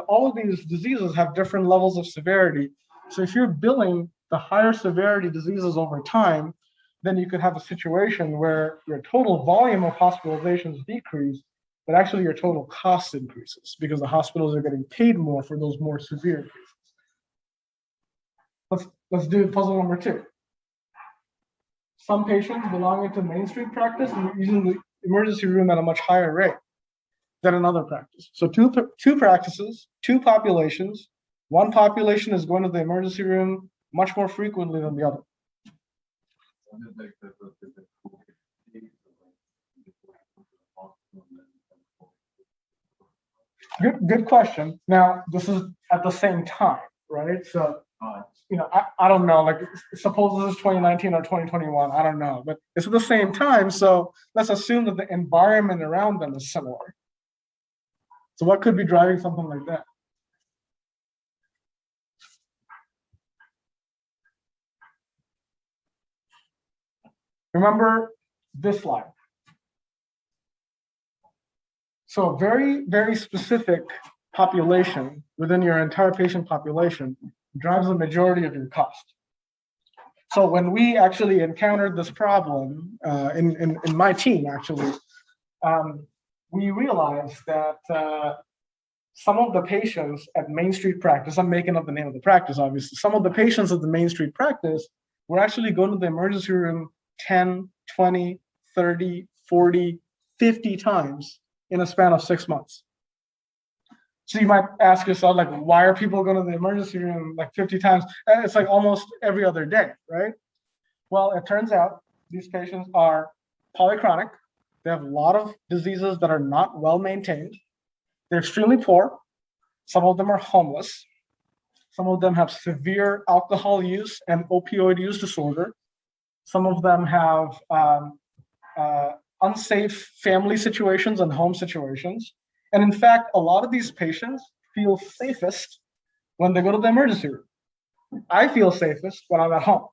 All of these diseases have different levels of severity. So if you're billing the higher severity diseases over time, then you could have a situation where your total volume of hospitalizations decrease, but actually your total cost increases because the hospitals are getting paid more for those more severe cases. Let's do puzzle number 2. Some patients belonging to Main Street practice are using the emergency room at a much higher rate than another practice. So two practices, 2 populations. One population is going to the emergency room much more frequently than the other. Good question. Now, this is at the same time, right? So, I don't know, like suppose this is 2019 or 2021, I don't know, but it's at the same time. So let's assume that the environment around them is similar. So what could be driving something like that? Remember this slide. So a very, very specific population within your entire patient population drives the majority of your cost. So when we actually encountered this problem in my team, actually, we realized that some of the patients at Main Street practice, I'm making up the name of the practice, obviously, some of the patients at the Main Street practice were actually going to the emergency room 10, 20, 30, 40, 50 times in a span of 6 months. So you might ask yourself, like, why are people going to the emergency room like 50 times? And it's like almost every other day, right? Well, it turns out these patients are polychronic. They have a lot of diseases that are not well maintained. They're extremely poor. Some of them are homeless. Some of them have severe alcohol use and opioid use disorder. Some of them have unsafe family situations and home situations. And in fact, a lot of these patients feel safest when they go to the emergency room. I feel safest when I'm at home.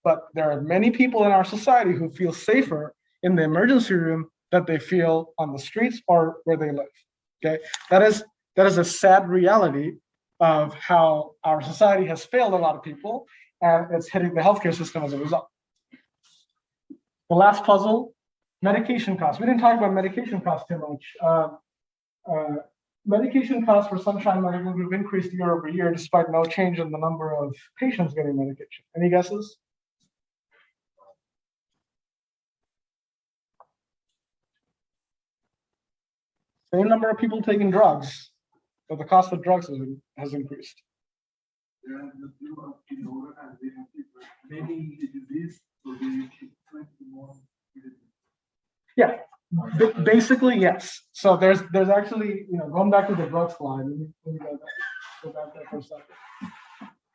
But there are many people in our society who feel safer in the emergency room than they feel on the streets or where they live. Okay, that is a sad reality of how our society has failed a lot of people, and it's hitting the healthcare system as a result. The last puzzle, medication costs. We didn't talk about medication costs too much. Medication costs for Sunshine Medical Group increased year over year despite no change in the number of patients getting medication. Any guesses? Same number of people taking drugs, but the cost of drugs has increased. Yeah, basically yes. So there's actually, going back to the drug slide. Let me go back there for a second.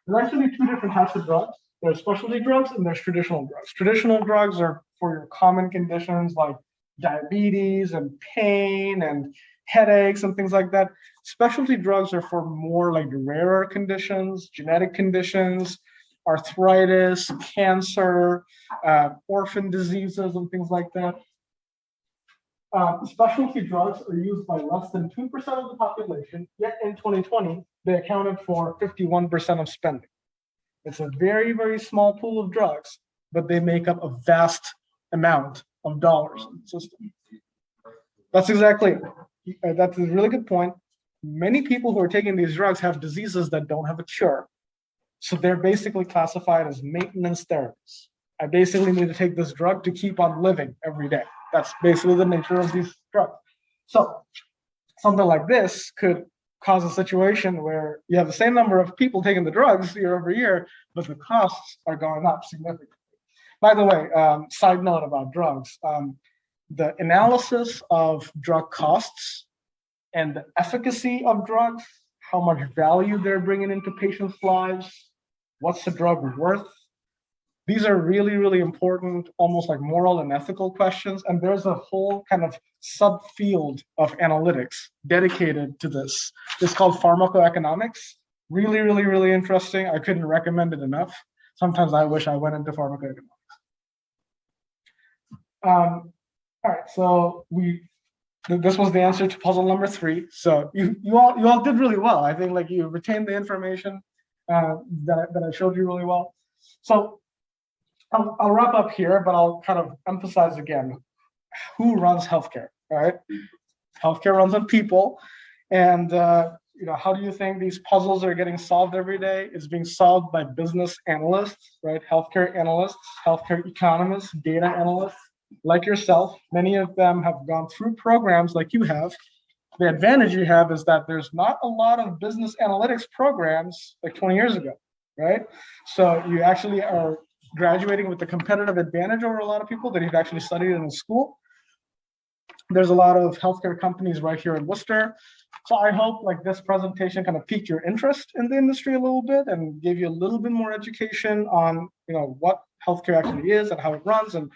There's actually 2 different types of drugs. There's specialty drugs and there's traditional drugs. Traditional drugs are for your common conditions like diabetes and pain and headaches and things like that. Specialty drugs are for more like rarer conditions, genetic conditions, arthritis, cancer, orphan diseases, and things like that. Specialty drugs are used by less than 2% of the population, yet in 2020, they accounted for 51% of spending. It's a very, very small pool of drugs, but they make up a vast amount of dollars in the system. That's exactly it. That's a really good point. Many people who are taking these drugs have diseases that don't have a cure. So they're basically classified as maintenance therapies. I basically need to take this drug to keep on living every day. That's basically the nature of these drugs. So something like this could cause a situation where you have the same number of people taking the drugs year over year, but the costs are going up significantly. By the way, side note about drugs, the analysis of drug costs and the efficacy of drugs, how much value they're bringing into patients' lives, what's the drug worth? These are really, really important, almost like moral and ethical questions. And there's a whole kind of subfield of analytics dedicated to this. It's called pharmacoeconomics. Really, really, really interesting. I couldn't recommend it enough. Sometimes I wish I went into pharmacoeconomics. All right, so this was the answer to puzzle number 3. So you all did really well. I think like you retained the information that I showed you really well. So I'll wrap up here, but I'll kind of emphasize again, who runs healthcare, right? Healthcare runs on people. And how do you think these puzzles are getting solved every day? It's being solved by business analysts, right? Healthcare analysts, healthcare economists, data analysts, like yourself. Many of them have gone through programs like you have. The advantage you have is that there's not a lot of business analytics programs like 20 years ago, right? So you actually are graduating with a competitive advantage over a lot of people that you've actually studied in school. There's a lot of healthcare companies right here in Worcester. So I hope like this presentation kind of piqued your interest in the industry a little bit and gave you a little bit more education on what healthcare actually is and how it runs and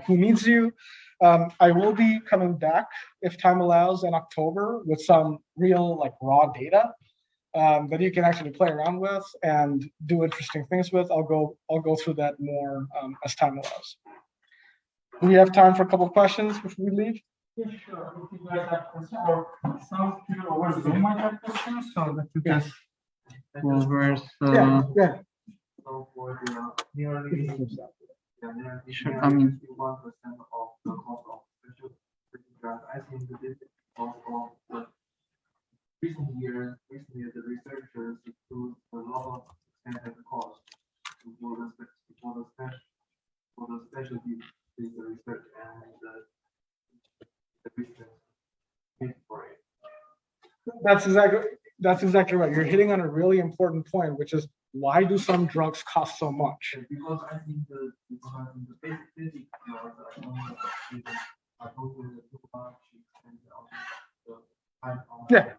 who needs you. I will be coming back if time allows in October with some real like raw data that you can actually play around with and do interesting things with. I'll go through that more as time allows. Do we have time for a couple of questions before we leave? Yeah, sure. If you guys have questions, or some people over Zoom might have questions, so that you can go over. Yeah. So for the nearly Sure. I mean, 1% of the cost of special grant, I think that this is also the recent years the researchers improved a lot of extended cost for the specialty research and the research need for it. That's exactly right. You're hitting on a really important point, which is why do some drugs cost so much? Because I think the basic drugs are totally too much and the Yeah.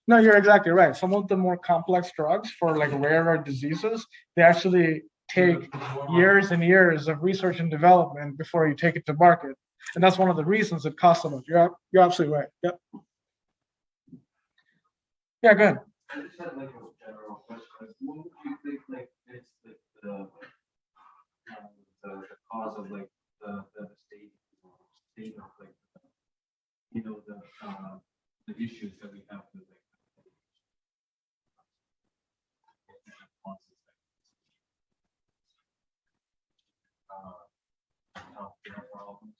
No, you're exactly right. Some of the more complex drugs for like rarer diseases, they actually take years and years of research and development before you take it to market. And that's one of the reasons it costs so much. You're absolutely right. Yep. Yeah, go ahead. I just had like a general question. What do you think like it's like the cause of like the state of like the issues that we have with like healthcare problems?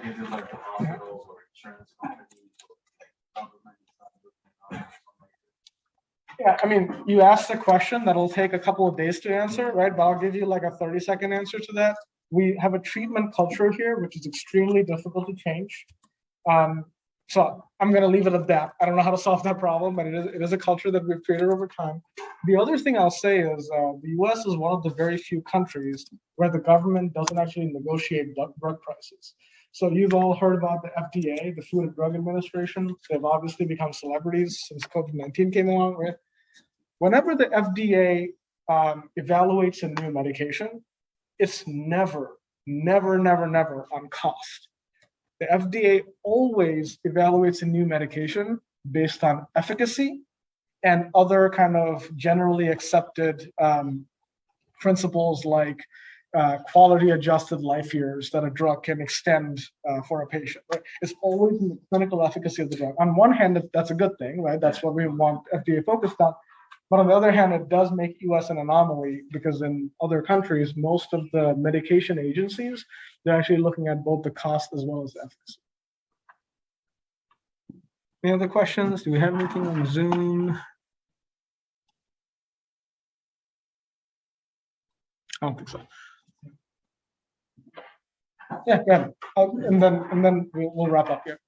Is it like the hospitals or insurance companies or like government? Yeah, I mean, you asked a question that'll take a couple of days to answer, right? But I'll give you like a 30-second answer to that. We have a treatment culture here, which is extremely difficult to change. So I'm going to leave it at that. I don't know how to solve that problem, but it is a culture that we've created over time. The other thing I'll say is the US is one of the very few countries where the government doesn't actually negotiate drug prices. So you've all heard about the FDA, the Food and Drug Administration. They've obviously become celebrities since COVID-19 came along, right? Whenever the FDA evaluates a new medication, it's never on cost. The FDA always evaluates a new medication based on efficacy and other kind of generally accepted principles like quality adjusted life years that a drug can extend for a patient, right? It's always in the clinical efficacy of the drug. On one hand, that's a good thing, right? That's what we want FDA focused on. But on the other hand, it does make US an anomaly because in other countries, most of the medication agencies, they're actually looking at both the cost as well as the efficacy. Any other questions? Do we have anything on Zoom? I don't think so. Yeah, go ahead. And then we'll wrap up here.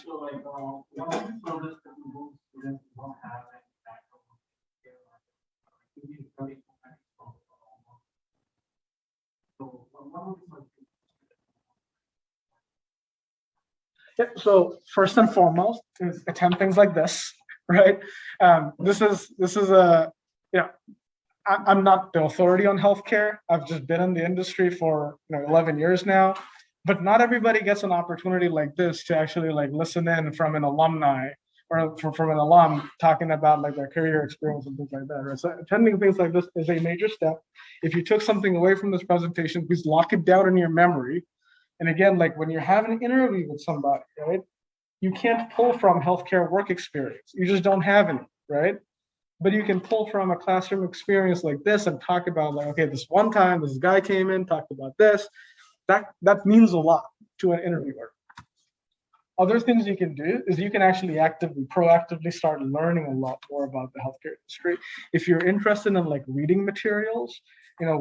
So like one of the service that we go to So first and foremost is attend things like this, right? This is a, you know, I'm not the authority on healthcare. I've just been in the industry for 11 years now, but not everybody gets an opportunity like this to actually like listen in from an alumni or from an alum talking about like their career experience and things like that. Right? So attending things like this is a major step. If you took something away from this presentation, please lock it down in your memory. And again, like when you're having an interview with somebody, right? You can't pull from healthcare work experience. You just don't have any, right? But you can pull from a classroom experience like this and talk about like, okay, this one time this guy came in, talked about this. That means a lot to an interviewer. Other things you can do is you can actually proactively start learning a lot more about the healthcare industry. If you're interested in like reading materials,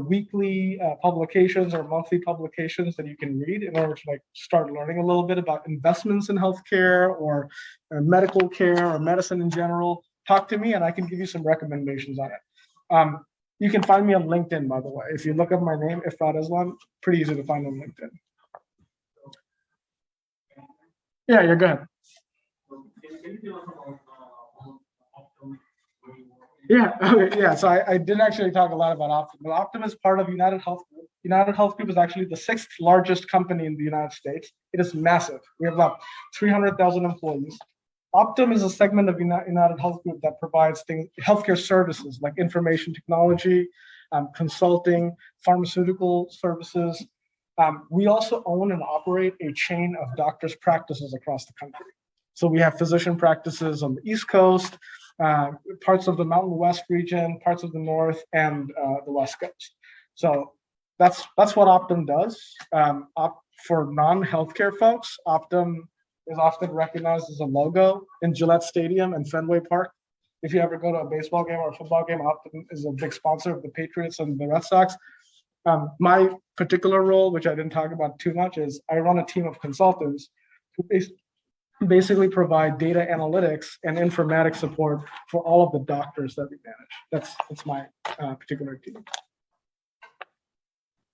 weekly publications or monthly publications that you can read in order to like start learning a little bit about investments in healthcare or medical care or medicine in general, talk to me and I can give you some recommendations on it. You can find me on LinkedIn, by the way. If you look up my name, Ifrad Islam, pretty easy to find on LinkedIn. Yeah, you're good. Yeah, okay, yeah. So I didn't actually talk a lot about Optum. But Optum is part of United Health Group. United Health Group is actually the 6th largest company in the United States. It is massive. We have about 300,000 employees. Optum is a segment of United Health Group that provides healthcare services like information technology, consulting, pharmaceutical services. We also own and operate a chain of doctors' practices across the country. So we have physician practices on the East Coast, parts of the Mountain West region, parts of the North, and the West Coast. So that's what Optum does. For non-healthcare folks, Optum is often recognized as a logo in Gillette Stadium and Fenway Park. If you ever go to a baseball game or a football game, Optum is a big sponsor of the Patriots and the Red Sox. My particular role, which I didn't talk about too much, is I run a team of consultants who basically provide data analytics and informatics support for all of the doctors that we manage. That's my particular team.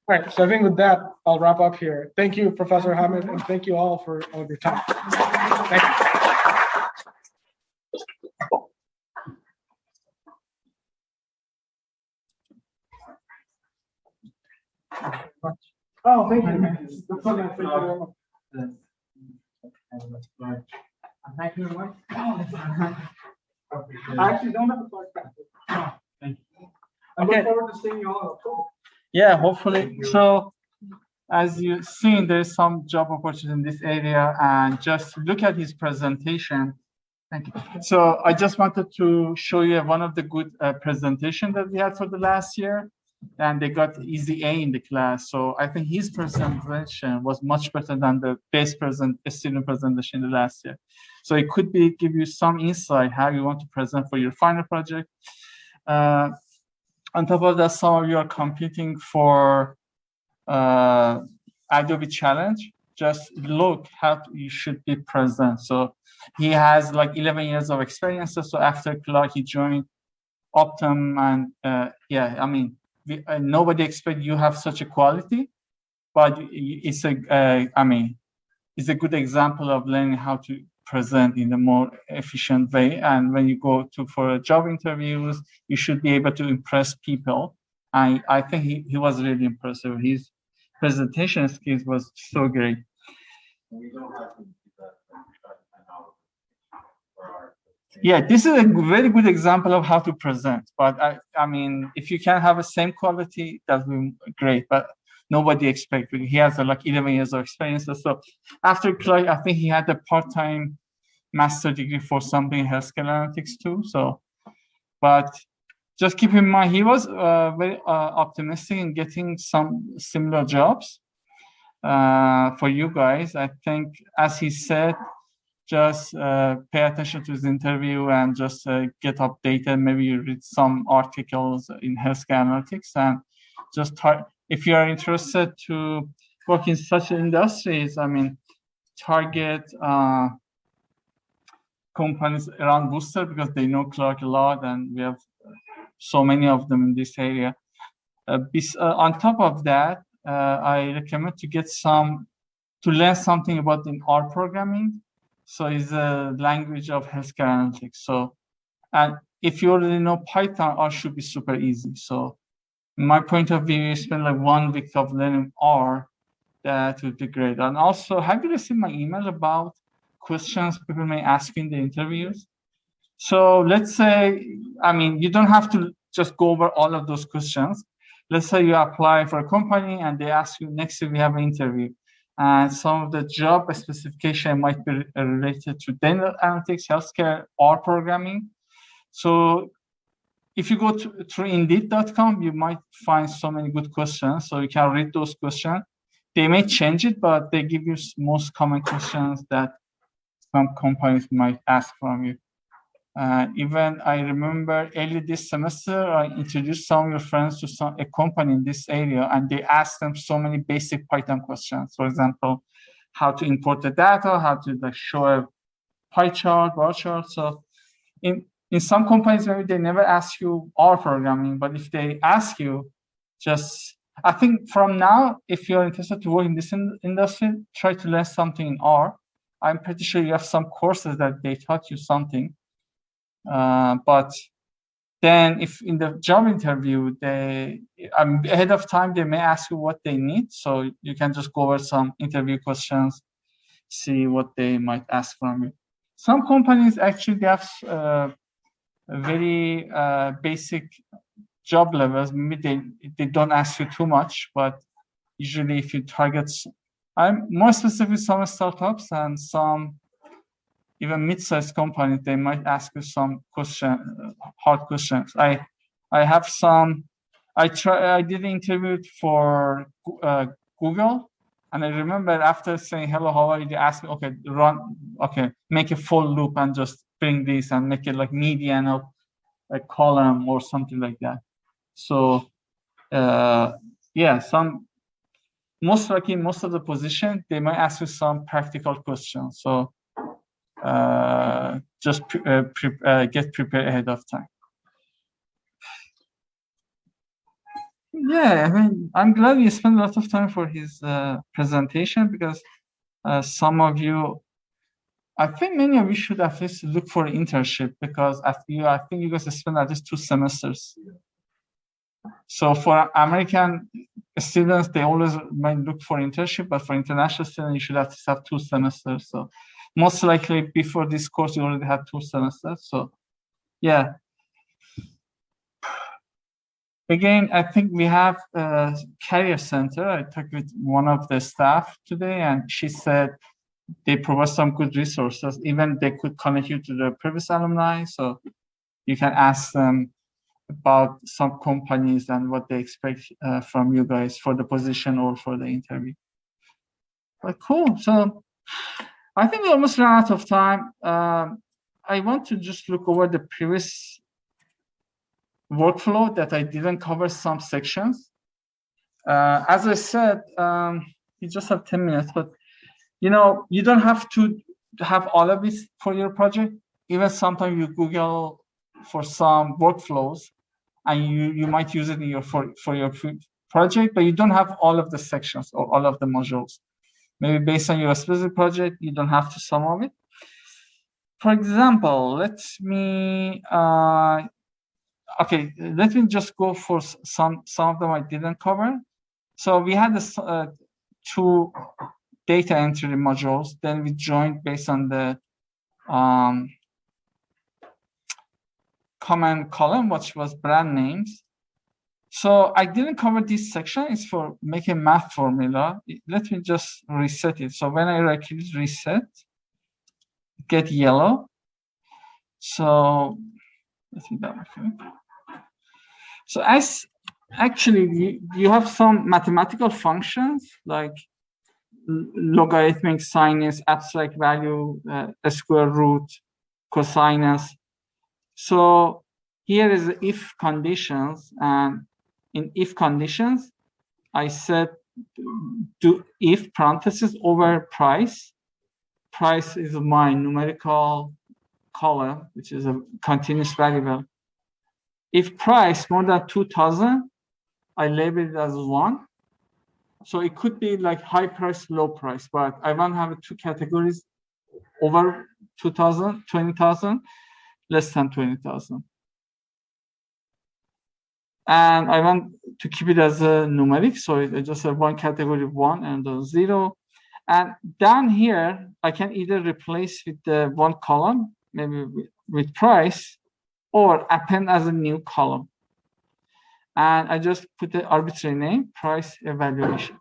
All right, so I think with that, I'll wrap up here. Thank you, Professor Hamid, and thank you all for all of your time. Thank you. Oh, thank you. Thank you very much. I actually don't have a slide back. Thank you. I look forward to seeing you all in October. Yeah, hopefully. So as you've seen, there's some job opportunities in this area, and just look at his presentation. Thank you. So I just wanted to show you one of the good presentation that we had for the last year, and they got easy A in the class. So I think his presentation was much better than the best student presentation in the last year. So it could be give you some insight how you want to present for your final project. On top of that, some of you are competing for Adobe Challenge. Just look how you should be present. So he has like 11 years of experience. So after Clark, he joined Optum, and yeah, I mean, nobody expects you have such a quality, but it's it's a good example of learning how to present in a more efficient way. And when you go for job interviews, you should be able to impress people. I think he was really impressive. His presentation skills was so great. Yeah, this is a very good example of how to present. But I mean, if you can have the same quality, that would be great. But nobody expected. He has like 11 years of experience. So after Clark, I think he had a part-time master degree for something in health analytics too. So, but just keep in mind, he was very optimistic in getting some similar jobs for you guys. I think, as he said, just pay attention to his interview and just get updated. Maybe you read some articles in health analytics, and just if you are interested to work in such industries, I mean, target companies around Worcester because they know Clark a lot, and we have so many of them in this area. On top of that, I recommend to learn something about in R programming. So it's a language of healthcare analytics. So, and if you already know Python, R should be super easy. So in my point of view, you spend like 1 week of learning R, that would be great. And also, have you received my email about questions people may ask in the interviews? So let's say, I mean, you don't have to just go over all of those questions. Let's say you apply for a company and they ask you, next week we have an interview. And some of the job specification might be related to data analytics, healthcare, or programming. So if you go through Indeed.com, you might find so many good questions. So you can read those questions. They may change it, but they give you most common questions that some companies might ask from you. Even I remember early this semester, I introduced some of your friends to a company in this area, and they asked them so many basic Python questions. For example, how to import the data, how to like show a pie chart, bar chart. So in some companies, maybe they never ask you R programming, but if they ask you, just, I think from now, if you're interested to work in this industry, try to learn something in R. I'm pretty sure you have some courses that they taught you something. But then if in the job interview, ahead of time, they may ask you what they need. So you can just go over some interview questions, see what they might ask from you. Some companies actually have very basic job levels. Maybe they don't ask you too much, but usually if you target, I'm more specific with some startups and some even mid-sized companies, they might ask you some hard questions. I have some, I did an interview for Google, and I remember after saying, hello, how are you? They asked me, okay, make a for loop and just bring this and make it like median of a column or something like that. So yeah, most likely most of the position, they might ask you some practical questions. So just get prepared ahead of time. Yeah, I mean, I'm glad you spent a lot of time for his presentation, because some of you, I think many of you should at least look for an internship, because I think you guys spend at least 2 semesters. So for American students, they always might look for internship, but for international students, you should at least have 2 semesters. So most likely before this course, you already had 2 semesters. So yeah. Again, I think we have a career center. I talked with one of the staff today, and she said they provide some good resources. Even they could connect you to the previous alumni, so you can ask them about some companies and what they expect from you guys for the position or for the interview. But cool. So I think we almost ran out of time. I want to just look over the previous workflow that I didn't cover some sections. As I said, you just have 10 minutes, but you don't have to have all of this for your project. Even sometimes you Google for some workflows, and you might use it in for your project, but you don't have all of the sections or all of the modules. Maybe based on your specific project, you don't have to sum of it. For example, let me just go for some of them I didn't cover. So we had this 2 data entry modules. Then we joined based on the common column, which was brand names. So I didn't cover this section. It's for making math formula. Let me just reset it. So when I click reset, get yellow. So let me double click. So as actually you have some mathematical functions like logarithmic, sinus, abstract value, square root, cosinus. So here is the if conditions, and in if conditions, I said do if parentheses over price. Price is my numerical column, which is a continuous variable. If price more than 2,000, I label it as 1. So it could be like high price, low price, but I want to have 2 categories. over 2,000, 20,000, less than 20,000. And I want to keep it as a numeric, so I just have one category 1 and a 0. And down here, I can either replace with the one column, maybe with price, or append as a new column. And I just put the arbitrary name, price evaluation.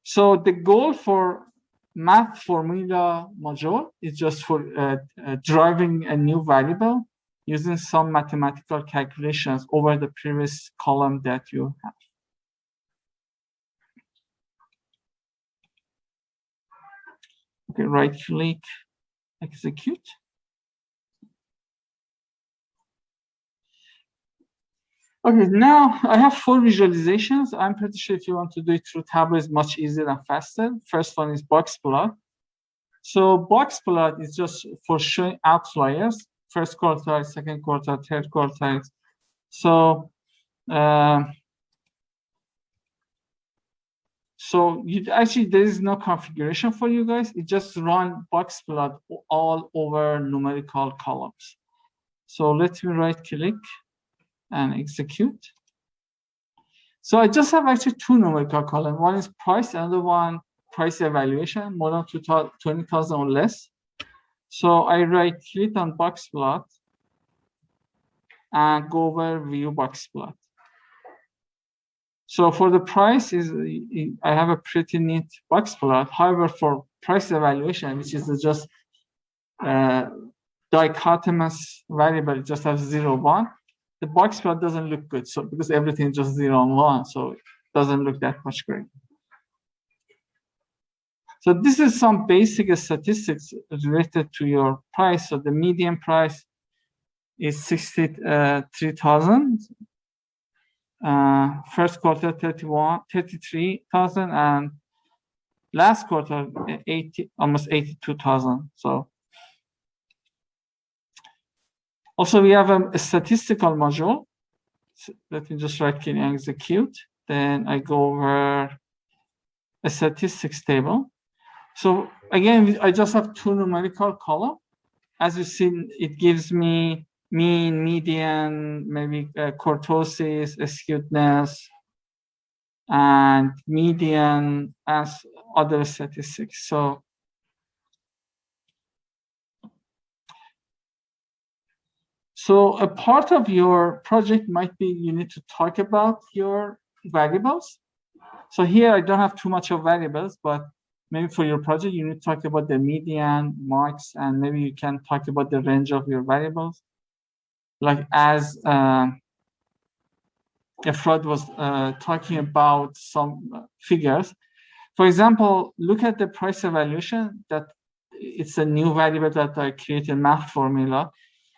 So the goal for math formula module is just for driving a new variable using some mathematical calculations over the previous column that you have. Okay, right click, execute. Okay, now I have 4 visualizations. I'm pretty sure if you want to do it through Tableau, it's much easier and faster. First one is box plot. So box plot is just for showing outliers, first quartile, second quartile, third quartile. So actually there is no configuration for you guys. It just run box plot all over numerical columns. So let me right click and execute. So I just have actually 2 numerical columns. One is price, another one price evaluation, more than 20,000 or less. So I right click on box plot and go over view box plot. So for the price I have a pretty neat box plot. However, for price evaluation, which is just dichotomous variable, it just has 0, 1. The box plot doesn't look good. So because everything is just 0 and 1, so it doesn't look that much great. So this is some basic statistics related to your price. So the median price is 63,000. First quarter 33,000, and last quarter almost 82,000. So also we have a statistical module. So let me just right click and execute. Then I go over a statistics table. So again, I just have 2 numerical columns. As you see, it gives me mean, median, maybe kurtosis, skewedness, and median as other statistics. So a part of your project might be you need to talk about your variables. So here I don't have too much of variables, but maybe for your project, you need to talk about the median, max, and maybe you can talk about the range of your variables. Like as Ifrad was talking about some figures. For example, look at the price evaluation. That it's a new variable that I created math formula.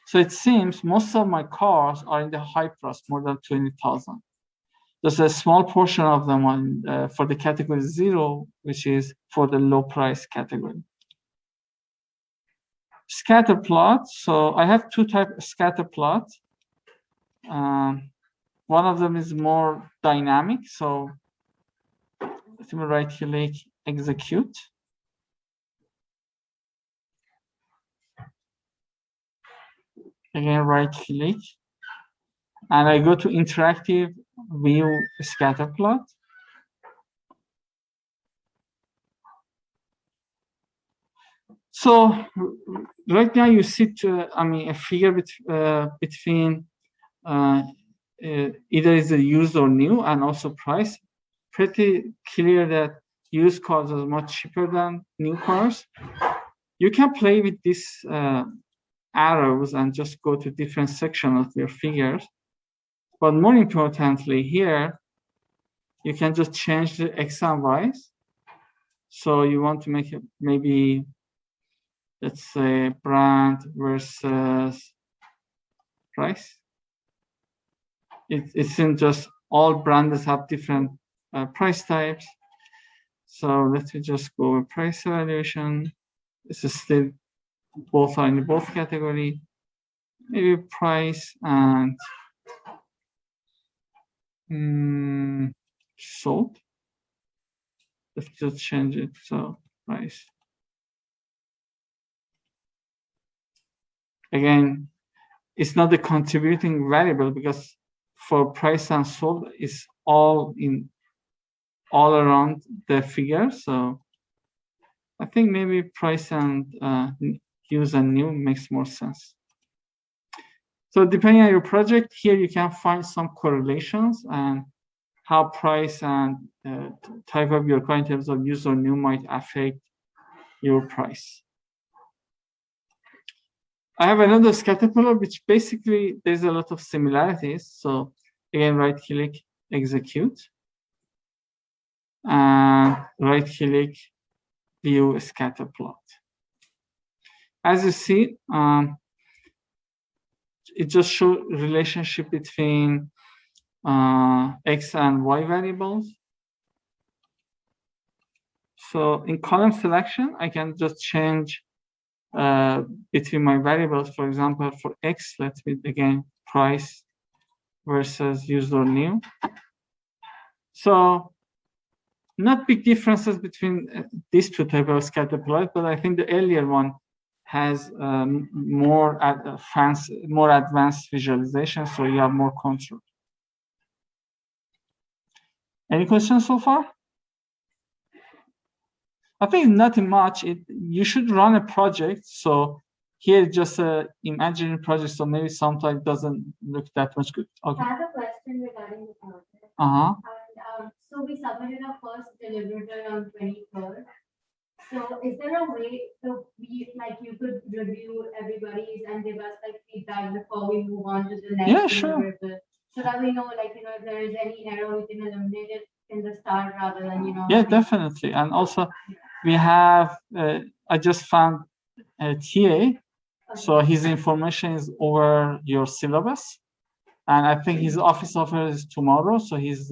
So it seems most of my cars are in the high price, more than 20,000. There's a small portion of them on for the category 0, which is for the low price category. Scatter plot. So I have 2 types of scatter plot. One of them is more dynamic. So let me right click, execute. Again, right click. And I go to interactive view scatter plot. So right now you see a figure between either is a used or new, and also price. Pretty clear that used cars are much cheaper than new cars. You can play with these arrows and just go to different sections of your figures. But more importantly, here you can just change the X and Y's. So you want to make it maybe, let's say, brand versus price. It isn't just all brands have different price types. So let me just go with price evaluation. This is still both are in both category. Maybe price and sold. Let's just change it. So price again, it's not the contributing variable because for price and sold, it's all around the figure. So I think maybe price and use and new makes more sense. So depending on your project, here you can find some correlations and how price and type of your car in terms of use or new might affect your price. I have another scatter plot, which basically there's a lot of similarities. So again, right click, execute, and right click, view scatter plot. As you see, it just shows relationship between X and Y variables. So in column selection, I can just change between my variables. For example, for X, let's be again price versus used or new. So not big differences between these two types of scatter plot, but I think the earlier one has more advanced visualization, so you have more control. Any questions so far? I think nothing much. You should run a project. So here just a imaginary project, so maybe sometimes it doesn't look that much good. Okay. I have a question regarding the project. Uh-huh. And so we submitted our first deliverables on 23rd. So is there a way to you could review everybody's and give us like feedback before we move on to the next deliverable, so that we know if there is any error, we can eliminate it in the start rather than Yeah, definitely. And also we have I just found a TA, so his information is over your syllabus, and I think his office hours is tomorrow, so he's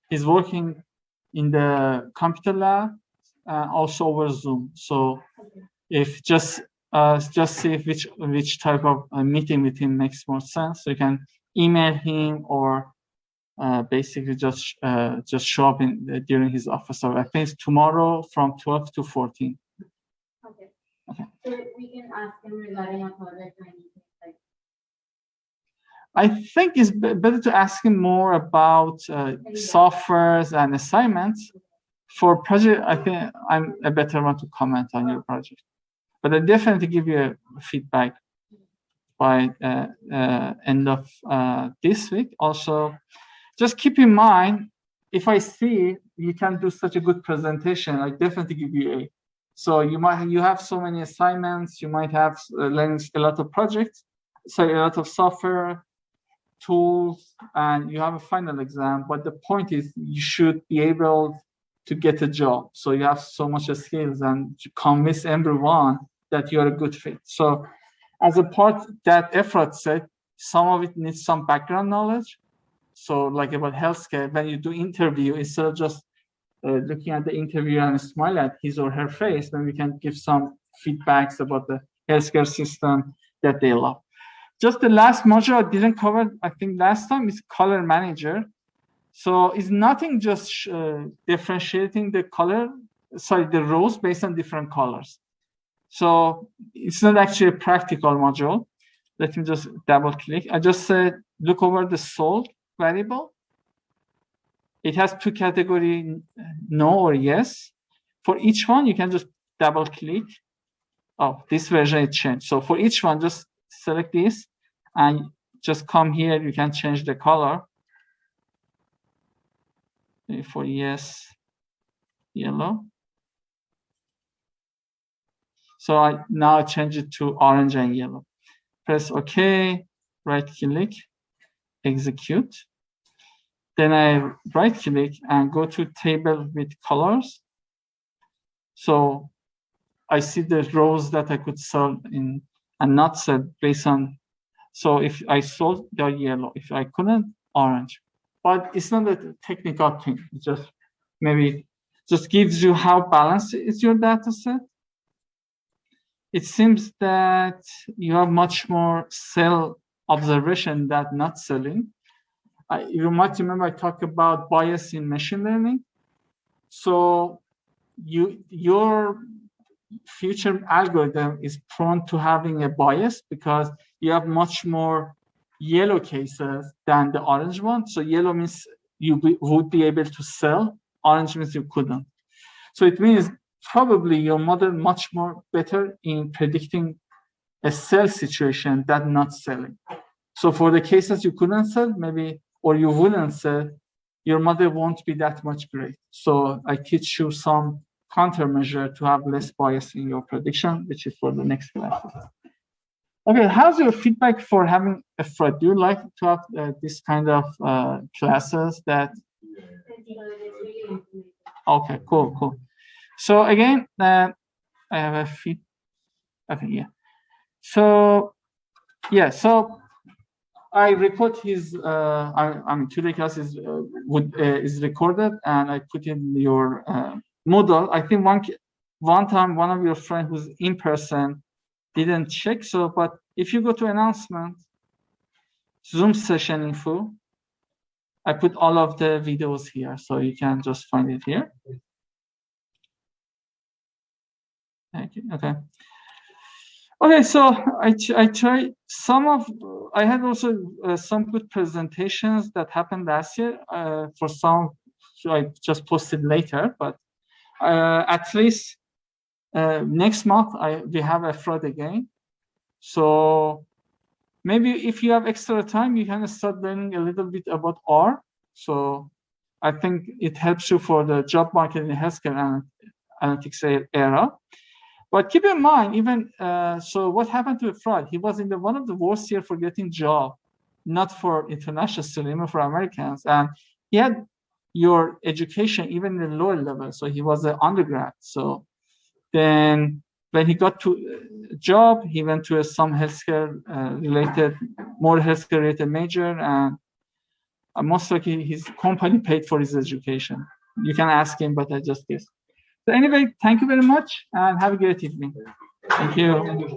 he's working in the computer lab, also over Zoom. So if just see if which type of meeting with him makes more sense, so you can email him or basically just show up during his office hour. I think it's tomorrow from 12 to 14. Okay. So we can ask him regarding a project or anything like. I think it's better to ask him more about softwares and assignments. For project, I think I'm a better one to comment on your project. But I definitely give you a feedback by end of this week. Also, just keep in mind, if I see you can do such a good presentation, I definitely give you A. So you have so many assignments, you might have learning a lot of projects, so a lot of software tools, and you have a final exam. But the point is, you should be able to get a job. So you have so much skills and to convince everyone that you are a good fit. So as a part that Ifrad said, some of it needs some background knowledge. So like about healthcare, when you do interview, instead of just looking at the interviewer and smile at his or her face, then we can give some feedbacks about the healthcare system that they love. Just the last module I didn't cover, I think last time, is color manager. So it's nothing just differentiating the rows based on different colors. So it's not actually a practical module. Let me just double click. I just said, look over the sold variable. It has two categories, no or yes. For each one, you can just double click. Oh, this version is changed. So for each one, just select this and just come here. You can change the color. For yes, yellow. So I now change it to orange and yellow. Press OK, right click, execute. Then I right click and go to table with colors. So I see the rows that I could sell in and not sell based on. So if I sold, they're yellow. If I couldn't, orange. But it's not a technical thing. It just maybe just gives you how balanced is your data set. It seems that you have much more sell observation than not selling. You might remember I talked about bias in machine learning. So your future algorithm is prone to having a bias because you have much more yellow cases than the orange one. So yellow means you would be able to sell, orange means you couldn't. So it means probably your model much more better in predicting a sell situation than not selling. So for the cases you couldn't sell, maybe, or you wouldn't sell, your model won't be that much great. So I teach you some countermeasure to have less bias in your prediction, which is for the next class. Okay, how's your feedback for having Ifrad? Do you like to have this kind of classes that? Okay, cool. So again, I have a feed. Okay, yeah. So yeah, so I record his. I mean, today class is recorded, and I put in your Moodle. I think one time one of your friends who's in person didn't check. So, but if you go to announcement, Zoom session info, I put all of the videos here, so you can just find it here. Thank you. Okay. Okay, so I tried I had also some good presentations that happened last year. For some, so I just posted later, but at least next month we have Ifrad again. So maybe if you have extra time, you can start learning a little bit about R. So I think it helps you for the job market in the healthcare analytics era. But keep in mind, even so, what happened to Ifrad? He was in one of the worst years for getting job, not for international students, even for Americans. And he had your education even in the lower level. So he was an undergrad. So then when he got to a job, he went to some more healthcare related major, and most likely his company paid for his education. You can ask him, but I just guess. So anyway, thank you very much and have a great evening. Thank you.